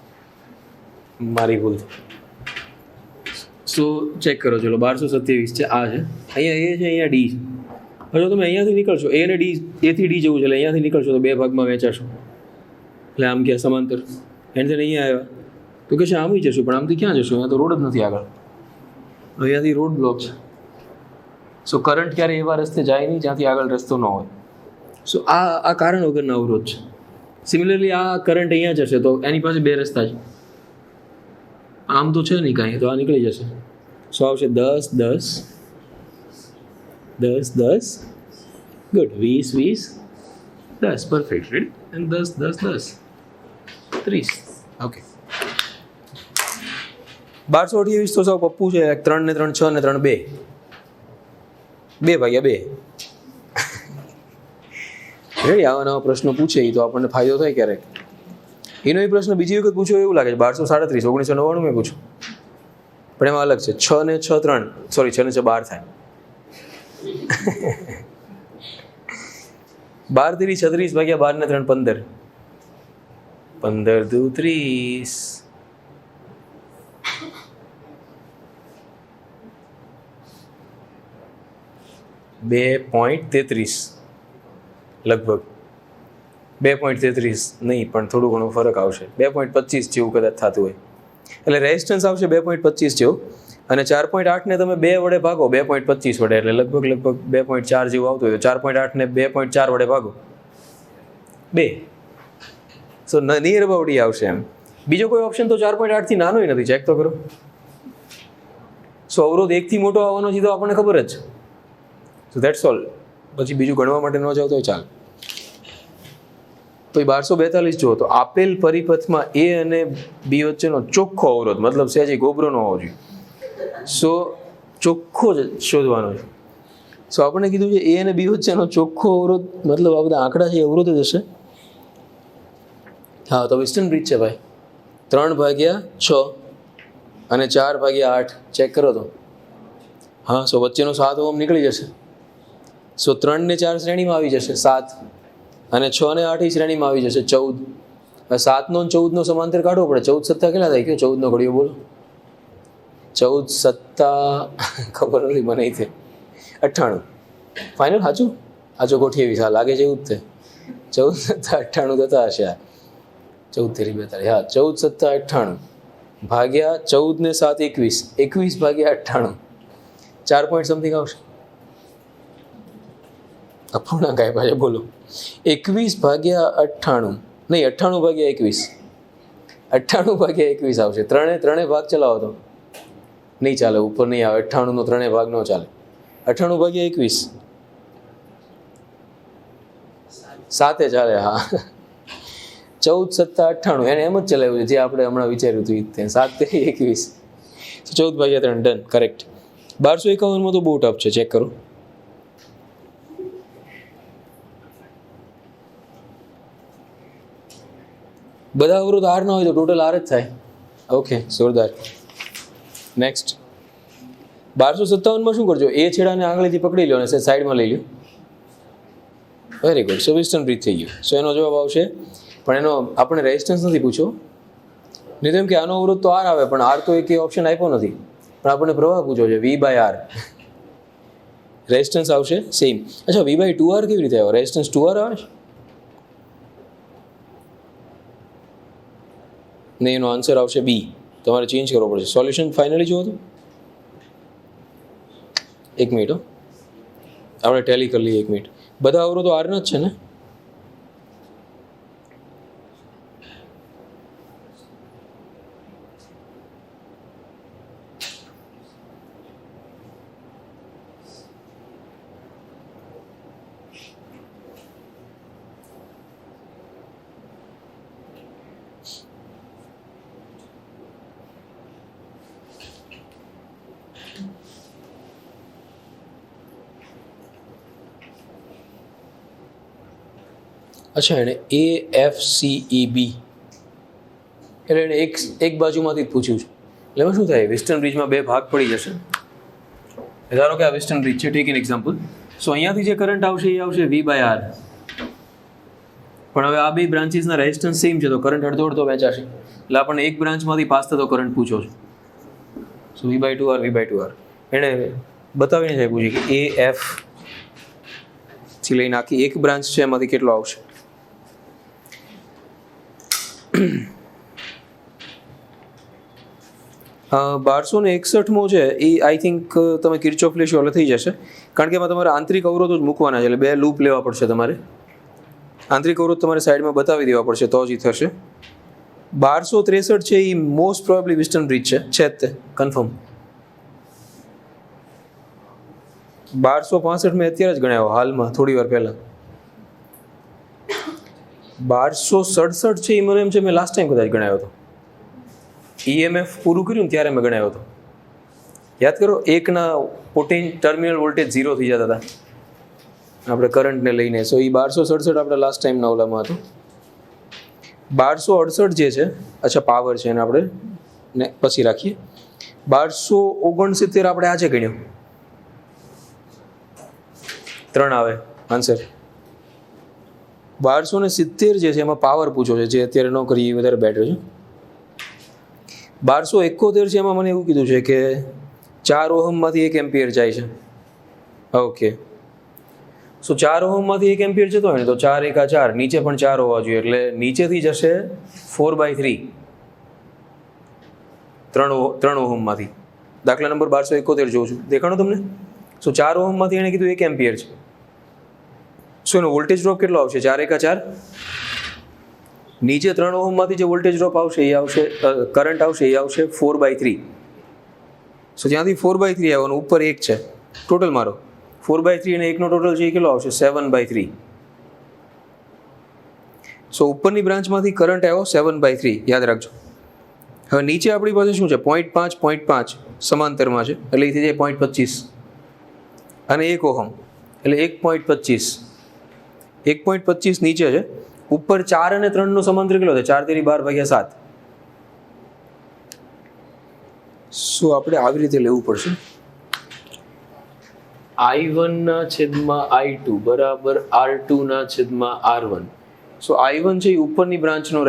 મારી ભૂલ. સો ચેક કરો. ચલો 1227 છે, આ છે. અહીંયા A છે, અહીંયા D છે. હવે જો તમે અહીંયાથી નીકળશો, A અને D, A થી D જવું છે એટલે અહીંયાથી નીકળશો તો 2 ભાગમાં વહેંચાશો. એટલે આમ ક્યાં સમાંતર. એન્ડ ધેન અહીંયા આવ્યા તો કે છે આમ જશું, પણ આમથી ક્યાં જશું? અહીંયા તો રોડ જ નથી આગળ. અહીંયાથી રોડ બ્લોક છે. સો કરંટ ક્યારે એવા રસ્તે જાય નહીં જ્યાંથી આગળ રસ્તો ન હોય. સો આ કારણ વગરના અવરોધ છે. સિમિલરલી આ કરંટ અહીંયા જશે તો એની પાસે બે રસ્તા છે, આમ તો છે નહીં કાંઈ, તો આ નીકળી જશે. સો આવશે 10 10 10 10, good, 20 20 10, perfect, ready, and 10 10 10 30. Okay, 1228 તો સાવ પપ્પુ છે. 3 ને 3 6 ને 3 2, 2 ભાગ્યા 2. રેડી, આવા નવા પ્રશ્નો પૂછે તો આપણને ફાયદો થાય ક્યારેક. એનો એ પ્રશ્ન બીજી વખત પૂછ્યો એવું લાગે છે. 1237 1999 મેં પૂછ્યું, પણ એમાં અલગ છે. 6 ને 6 3, સોરી 6 ને 6 12 થાય. 12 3 36 ભાગ્યા 12 ને 3 15, 15 દુ 30. 2.33 લગભગ, 2.33 નહીં પણ થોડું ઘણું ફરક આવશે. 2.25 જેવું કદાચ થતું હોય. એટલે રેઝિસ્ટન્સ આવશે 2.25 જેવું, અને 4.8 ને તમે 2 વડે ભાગો 2.25 વડે, એટલે લગભગ 2.4 જેવું આવતું હોય. 4.8 ને 2.4 વડે ભાગો 2, સો નિયર અબાઉટ આવશે એમ. બીજો કોઈ ઓપ્શન તો 4.8 થી નાનો નથી, ચેક તો કરો. સો અવરોધ 1 થી મોટો આવવાનો છે તો આપણને ખબર જ છે. સો ધેટ્સ ઓલ. પછી બીજું ગણવા માટે ન જાવ તો ચાલ. તો 1242 જુઓ તો આપેલ પરિપથમાં એ અને બી વચ્ચેનો ચોખ્ખો અવરોધ, મતલબ સહેજ ગોબરો ન હોવો જોઈએ. સો ચોખ્ખો જ શોધવાનો છે. સો આપણે કીધું છે એ અને બી વચ્ચેનો ચોખ્ખો અવરોધ, મતલબ આ બધા આંકડા છે અવરોધ જ હશે. હા, તો વેસ્ટર્ન બ્રિજ છે ભાઈ. 3/6 અને 4/8 ચેક કરો તો. હા, સો વચ્ચેનો 7 ઓહમ નીકળી જશે. સો 3 ને 4 શ્રેણીમાં આવી જશે 7, અને 6 ને 8 શ્રેણીમાં આવી જશે 14. 7 નો 14 નો સમાંતર કાઢવો પડે. 14 સત્તા કેટલા થાય? કયો 14 નો ઘડિયો બોલો. 14 સત્તા ખબર નથી મને. 98. ફાઇનલ સાચું? સાચું ગોઠવી એવી લાગે છે એવું જ છે. 14 સત્તા 98 થતા હશે. 14 તેરી 42. હા, 14 સત્તા 98 ભાગ્યા 14 ને 7 21, 21 ભાગ્યા 98, 4 પોઈન્ટ સમથિંગ આવશે. અપૂર્ણાંક આપ્યા છે, બોલો. 21 ભાગ્યા 98, નહીં 98 ભાગ્યા 21, 98 ભાગ્યા 21 આવશે. ત્રણે ભાગ ચલાવો તો નહીં ચાલે, ઉપર નહીં આવે. 98 નો 3 ભાગ ન ચાલે. 98 ભાગ્યા 21 7 ચાલે. હા, 14 સત્તા 98, એને એમ જ ચલાવ્યું છે જે આપણે હમણાં વિચાર્યું હતું. 7 તેરી 21, 14 ભાગ્યા 3, ડન, કરેક્ટ. 1251 તો બહુ ટફ છે, ચેક કરો. બધા અવરોધ આર ના હોય તો ટોટલ આર જ થાય. ઓકે, જોરદાર. નેક્સ્ટ 1257 શું કરજો? એ છેડાને આંગળીથી પકડી લો અને સાઈડમાં લઈ લો. Very good. So Wheatstone bridge થઈ ગયું. સો એનો જવાબ આવશે, પણ એનો આપણે રેઝિસ્ટન્સ નથી પૂછ્યો. નહીં તેમ કે આનો અવરોધ તો આર આવે, પણ આર તો એક ઓપ્શન આપ્યો નથી, પણ આપણને પ્રવાહ પૂછ્યો છે. V/R રેઝિસ્ટન્સ આવશે સેમ. અચ્છા, V/2R કેવી રીતે આવે? રેઝિસ્ટન્સ 2R આવે છે? નહીં, એનો આન્સર આવશે બી. તમારે ચેન્જ કરવો પડશે. સોલ્યુશન ફાઇનલી જુઓ તો. એક મિનિટ હો, આપણે ટેલી કરી લઈએ. એક મિનિટ. બધા અવરોધો આરના જ છે ને? અચ્છા, એને AFCEB એટલે એને એક બાજુમાંથી જ પૂછ્યું છે. એટલે એમાં શું થાય? વેસ્ટર્ન બ્રિજમાં બે ભાગ પડી જશે. ધારો કે આ વેસ્ટર્ન બ્રિજ છે, ટેક એન એક્ઝામ્પલ. સો અહીંયાથી જે કરંટ આવશે એ આવશે V/R, પણ હવે આ બે બ્રાન્ચીસના રેઝિસ્ટન્સ સેમ છે તો કરંટ અડધો અડધો વહેંચાશે. એટલે આપણને એક બ્રાન્ચમાંથી પાસ થતો કરંટ પૂછો છે. સો V/2R એણે બતાવીને છે પૂછ્યું કે AF થી લઈને આખી એક બ્રાન્ચ છે એમાંથી કેટલો આવશે. 1261 છે એ આઈ થિંક તમે કિર્ચોફ લેશો એટલે થઈ જશે, કારણ કે એમાં તમારે આંતરિક અવરોધો જ મૂકવાના છે, એટલે 2 લૂપ લેવા પડશે તમારે. આંતરિક અવરોધ તમારે સાઈડમાં બતાવી દેવા પડશે તો જ થશે. 1263 છે એ મોસ્ટ પ્રોબેબલી વિસ્ટન બ્રિજ છે જ તે કન્ફર્મ. 1265 મેં અત્યારે જ ગણાવ્યો હાલમાં થોડી વાર પહેલાં. 1267 છે એ મને એમ છે મેં લાસ્ટ ટાઈમ કદાચ ગણાવ્યો હતો, EMF પૂરું કર્યું ને ત્યારે મેં ગણાવ્યો હતો. યાદ કરો, એકના ટર્મિનલ વોલ્ટેજ 0 થઈ જતા હતા આપણે કરંટને લઈને. સો એ 1267 આપણે લાસ્ટ ટાઈમના ઓલામાં હતું. 1268 જે છે, અચ્છા પાવર છે એને આપણે ને પછી રાખીએ. 1269 આપણે આજે ગણ્યો, 3 આવે આન્સર. 1270 જે છે એમાં પાવર પૂછો છે, જે અત્યારે ન કરીએ એ વધારે બેટર છે. 1271 છે એમાં મને એવું કીધું છે કે 4 ઓહમમાંથી 1 એમ્પિયર જાય છે. ઓકે, સો 4 ઓહમમાંથી 1 એમ્પિયર જતો હોય ને તો 4 એકા 4, નીચે પણ 4 હોવા જોઈએ, એટલે નીચેથી જશે 4/3 3 ઓહમમાંથી. દાખલા નંબર 1271 જોઉં છું, દેખાણો તમને? સો 4 ઓહમમાંથી એણે કીધું 1 એમ્પિયર છે. સો એનો વોલ્ટેજ ડ્રોપ કેટલો આવશે? 4 એકા 4. નીચે 3 ઓહમમાંથી જે વોલ્ટેજ ડ્રોપ આવશે એ આવશે, કરંટ આવશે એ આવશે 4/3. સો ત્યાંથી 4/3 આવવાનું, ઉપર 1 છે ટોટલ મારો. 4/3 અને 1નો ટોટલ છે એ કેટલો આવશે? 7/3. સો ઉપરની બ્રાન્ચમાંથી કરંટ આવ્યો 7/3, યાદ રાખજો. હવે નીચે આપણી પાસે શું છે? 0.5 સમાંતરમાં છે, એટલે એ થઈ જાય 0.25 અને 1 ઓહમ એટલે 1.25. 1.25 નીચે છે, ઉપર 4 અને 3નો સમાંતર કેટલો છે? 4 તેરી 12/7. સો આપણે આવી રીતે લેવું પડશે. I1/I2 બરાબર R2/R1. સો I1 છે એ ઉપરની બ્રાન્ચનો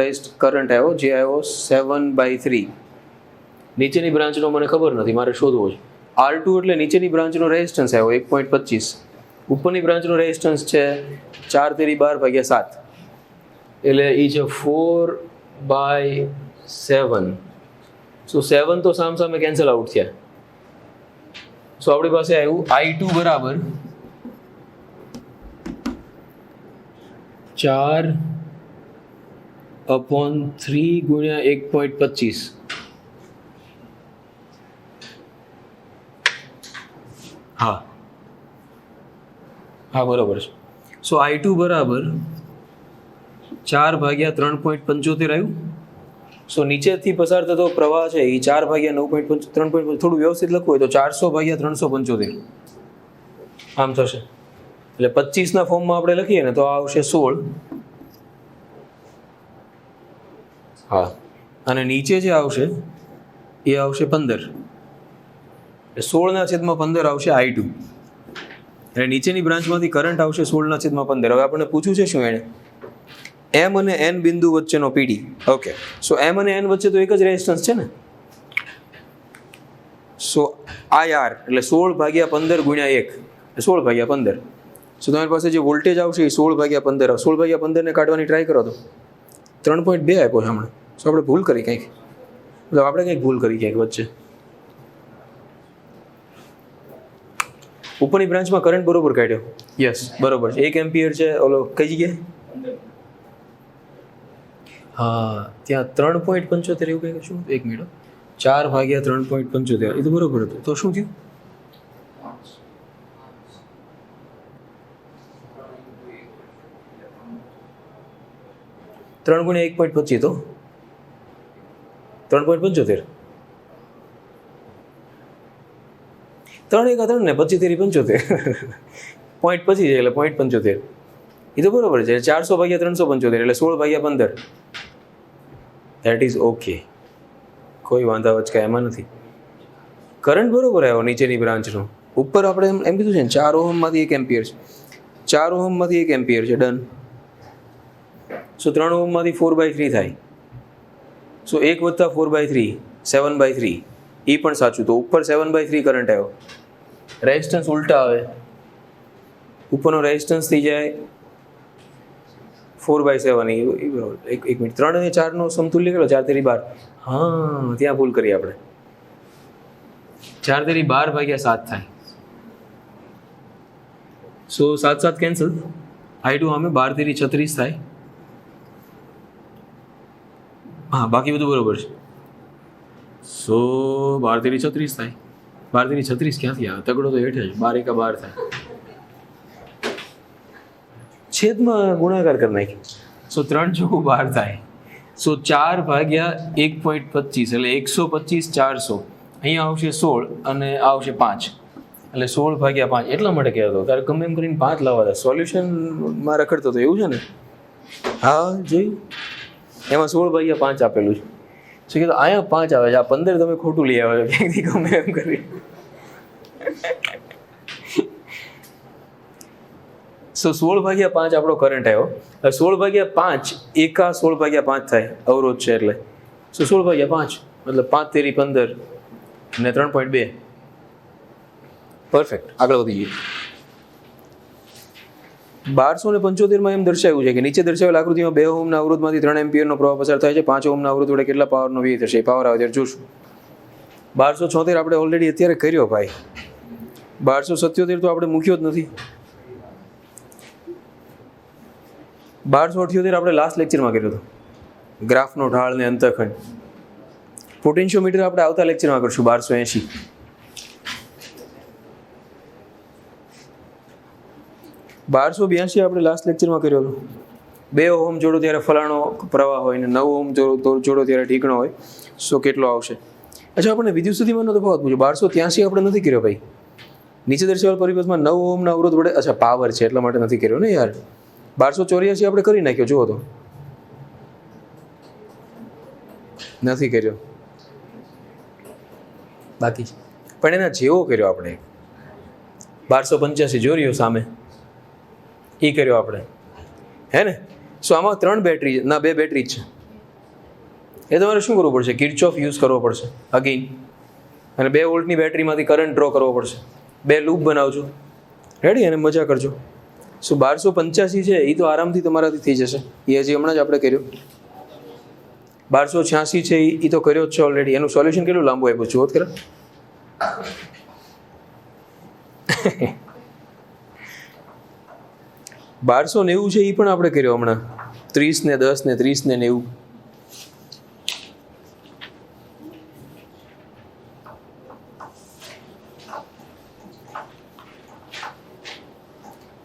કરંટ આવ્યો, જે આવ્યો 7/3. નીચેની બ્રાન્ચનો મને ખબર નથી, મારે શોધવો છે. R2 એટલે નીચેની બ્રાન્ચનો રેઝિસ્ટન્સ આવ્યો 1.25. ઉપરની બ્રાન્ચનો રેઝિસ્ટન્સ છે 4 તેરી 12/7, એટલે એ છે 4/7. સો 7 તો સામે કેન્સલ આઉટ થયા. સો આપણી પાસે આવ્યું I2 બરાબર 4/3 ગુણ્યા 1.25. હા બરાબર છે. સો I2 બરાબર 4/3.75 આવ્યું. સો નીચેથી પસાર થતો પ્રવાહ છે એ 4/9.3. થોડું વ્યવસ્થિત લખવું હોય તો 400/375 આમ થશે. એટલે 25ના ફોર્મમાં આપણે લખીએ ને તો આ આવશે 16. હા, અને નીચે જે આવશે એ આવશે 15. 16/15 આવશે I2. એટલે નીચેની બ્રાન્ચમાંથી કરંટ આવશે 16/15. હવે આપણને પૂછ્યું છે શું એણે? M અને N બિંદુ વચ્ચેનો PD. ઓકે, સો M અને N વચ્ચે તો એક જ રેઝિસ્ટન્સ છે ને. સો IR એટલે 16/15 ગુણ્યા 1 16/15. સો તમારી પાસે જે વોલ્ટેજ આવશે એ 16/15 આવશે. 16/15 ને કાઢવાની ટ્રાય કરો તો 3.2 આપ્યો છે હમણાં. સો આપણે ભૂલ કરી કંઈક, મતલબ આપણે કંઈક ભૂલ કરી ક્યાંક વચ્ચે. ઉપરની બ્રાન્ચમાં કરંટ બરોબર કાઢ્યો, યસ બરોબર છે. 1 એમ્પિયર છે. ઓલો કઈ જગ્યાએ? હા, ત્યાં 3.75 એવું કંઈક શું? 1 મિનિટ, 4/3.75 એ તો બરોબર હતું. તો શું થયું? ત્રણ ગુણ્યા 1.25 તો 3.75. 3 એકા 3 ને 25 તેરી 75. પોઈન્ટ પછી છે એટલે 0.75 એ તો બરોબર છે. 400/375 એટલે 16/15. ધેટ ઇઝ ઓકે, કોઈ વાંધા વચકા એમાં નથી. કરંટ બરોબર આવ્યો નીચેની બ્રાન્ચનો. ઉપર આપણે એમ કીધું છે ને 4 ઓહમમાંથી 1 એમ્પિયર છે. 4 ઓહમમાંથી 1 એમ્પિયર છે, ડન. સો 3 ઓહમમાંથી 4/3 થાય. સો 1 + 4/3 7/3 એ પણ સાચું. તો ઉપર 7/3 કરંટ આવ્યો. રેઝિસ્ટન્સ ઉલટા આવે, ઉપરનો રેઝિસ્ટન્સ થઈ જાય 4/7. એ બરાબર. એક મિનિટ, 3 અને 4નો સમતુલ્ય કેટલો? 4 તેરી 12. હા, ત્યાં ભૂલ કરી આપણે. 4 તેરી 12 ભાગ્યા 7 થાય. સો 7 7 કેન્સલ. I2 અમે 12 તેરી 36 થાય. હા, બાકી બધું બરોબર છે. સો 12 તેરી 36 થાય. 12 તેરી 36 ક્યાંથી આવે? તગડો તો હેઠે જ. 12 એકા 12 થાય. છેદમાં ગુણાકાર કરી નાખી. સો 3 ચોકુ 12 થાય. સો 4 ભાગ્યા 1.25 એટલે 125 400. અહીંયા આવશે 16 અને આવશે 5 એટલે 16 ભાગ્યા 5. એટલા માટે કહેતો તારે ગમે એમ કરીને 5 લાવવા હતા. સોલ્યુશનમાં રખડતો હતો એવું છે ને? હા, જોયું એમાં 16 ભાગ્યા 5 આપેલું છે. શું કીધું? અહીંયા 5 આવે છે, આ 15 તમે ખોટું લઈ આવ્યો છો ક્યાંકથી ગમે એમ કરી. સો 16 ભાગ્યા 5 આપણો કરંટ આવ્યો. 16 ભાગ્યા 5 એકા 16 ભાગ્યા 5 થાય, અવરોધ છે એટલે. સો 16 ભાગ્યા 5 મતલબ 5 તેરી 15 અને 3.2. પરફેક્ટ. આગળ વધી જઈએ. 1275 એમ દર્શાવ્યું છે કે નીચે દર્શાવેલ આકૃતિમાં 2 ઓહ્મના અવરોધમાંથી 3 એમ્પિયરનો પ્રવાહ પસાર થાય છે. 5 ઓહ્મના અવરોધ વડે કેટલા પાવરનો વ્યય થશે? પાવર આવે ત્યારે જોશું. 1276 આપણે ઓલરેડી અત્યારે કર્યો ભાઈ. 1277 તો આપણે મૂક્યો જ નથી. 1278 આપણે લાસ્ટ લેક્ચરમાં કર્યો હતો. ગ્રાફનો ઢાળ ને અંતઃખંડ. પોટેન્શિયોમીટર આપણે આવતા લેક્ચરમાં કરશું. 1280. 1282 આપણે લાસ્ટ લેક્ચરમાં કર્યો હતો. 2 ઓહ્મ જોડો ત્યારે ફલાણો પ્રવાહ હોય ને 9 ઓહ્મ જોડો ત્યારે ઠીકણો હોય. સો કેટલો આવશે? અચ્છા, આપણને વિદ્યુત સ્થિતિમાનનો તફાવત પૂછ્યો. 1283 આપણે નથી કર્યો ભાઈ. નીચે દર્શાવેલ પરિપથમાં 9 ઓહ્મના અવરોધ વડે, અચ્છા પાવર છે એટલા માટે નથી કર્યો ને યાર. 1284 આપણે કરી નાખ્યો, જુઓ તો નથી કર્યો બાકી, પણ એના જેવો કર્યો આપણે. 1285 જો રહ્યો સામે, એ કર્યો આપણે, હે ને? સો આમાં 3 બેટરી ના 2 બેટરી જ છે. એ તમારે શું કરવું પડશે? કિર્ચોફ યુઝ કરવો પડશે અગેન, અને 2 વોલ્ટની બેટરીમાંથી કરંટ ડ્રો કરવો પડશે. 2 લૂપ બનાવજો, રેડી? અને મજા કરજો. સો 1285 છે એ તો આરામથી તમારાથી થઈ જશે. એ હજી હમણાં જ આપણે કર્યો. 1286 છે એ તો કર્યો જ છે ઓલરેડી. એનું સોલ્યુશન કેટલું લાંબુ આપ્યું જુઓ ખરા. 1290 છે એ પણ આપણે કર્યો હમણાં. 30 ને 10 ને 30 ને 90.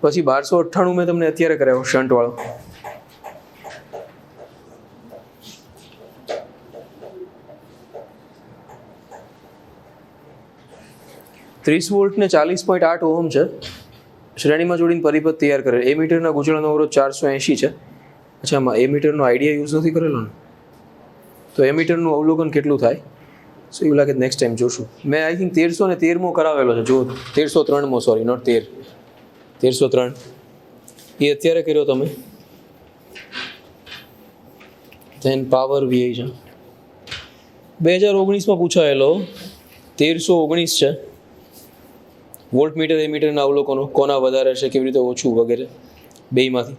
પછી 1298 મેં તમને અત્યારે કરાવ્યો શન્ટ વાળો. $30 વોલ્ટ ને 40.8 ઓહમ છે. શ્રેણીમાં જોડીને પરિપથ તૈયાર કરે. એમીટરના ગૂંચળાનો અવરોધ 480 છે. અચ્છા, આમાં એમીટરનો આઈડિયા યુઝ નથી કરેલો ને, તો એમીટરનું અવલોકન કેટલું થાય? સો એવું લાગે નેક્સ્ટ ટાઈમ જોશું. મેં આઈ થિંક 1313 કરાવેલો છે. જો 1303 સોરી, નોટ 1303 એ અત્યારે કર્યો તમે. ધેન પાવર વીઆઈ છે 2019માં પૂછાયેલો. 1319 છે. વોલ્ટ મીટર એમીટરના અવલોકનો કોના વધારે છે, કેવી રીતે ઓછું વગેરે બેયમાંથી.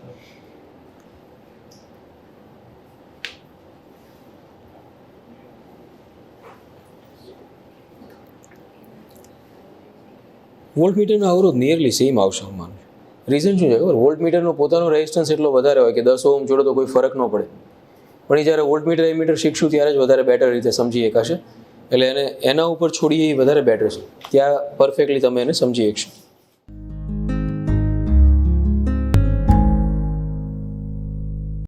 વોલ્ટ મીટરનો અવરોધ નિયરલી સેમ આવશે અમારું. રીઝન શું છે ખબર? વોલ્ટ મીટરનો પોતાનો રેઝિસ્ટન્સ એટલો વધારે હોય કે 10 ઓહમ જોડો તો કોઈ ફરક ન પડે. પણ એ જ્યારે વોલ્ટ મીટર એમીટર શીખશું ત્યારે જ વધારે બેટર રીતે સમજી શકાશે. એટલે એના ઉપર છોડીએ એ વધારે બેટર છે. ત્યાં પરફેક્ટલી તમે એને સમજી શકશો.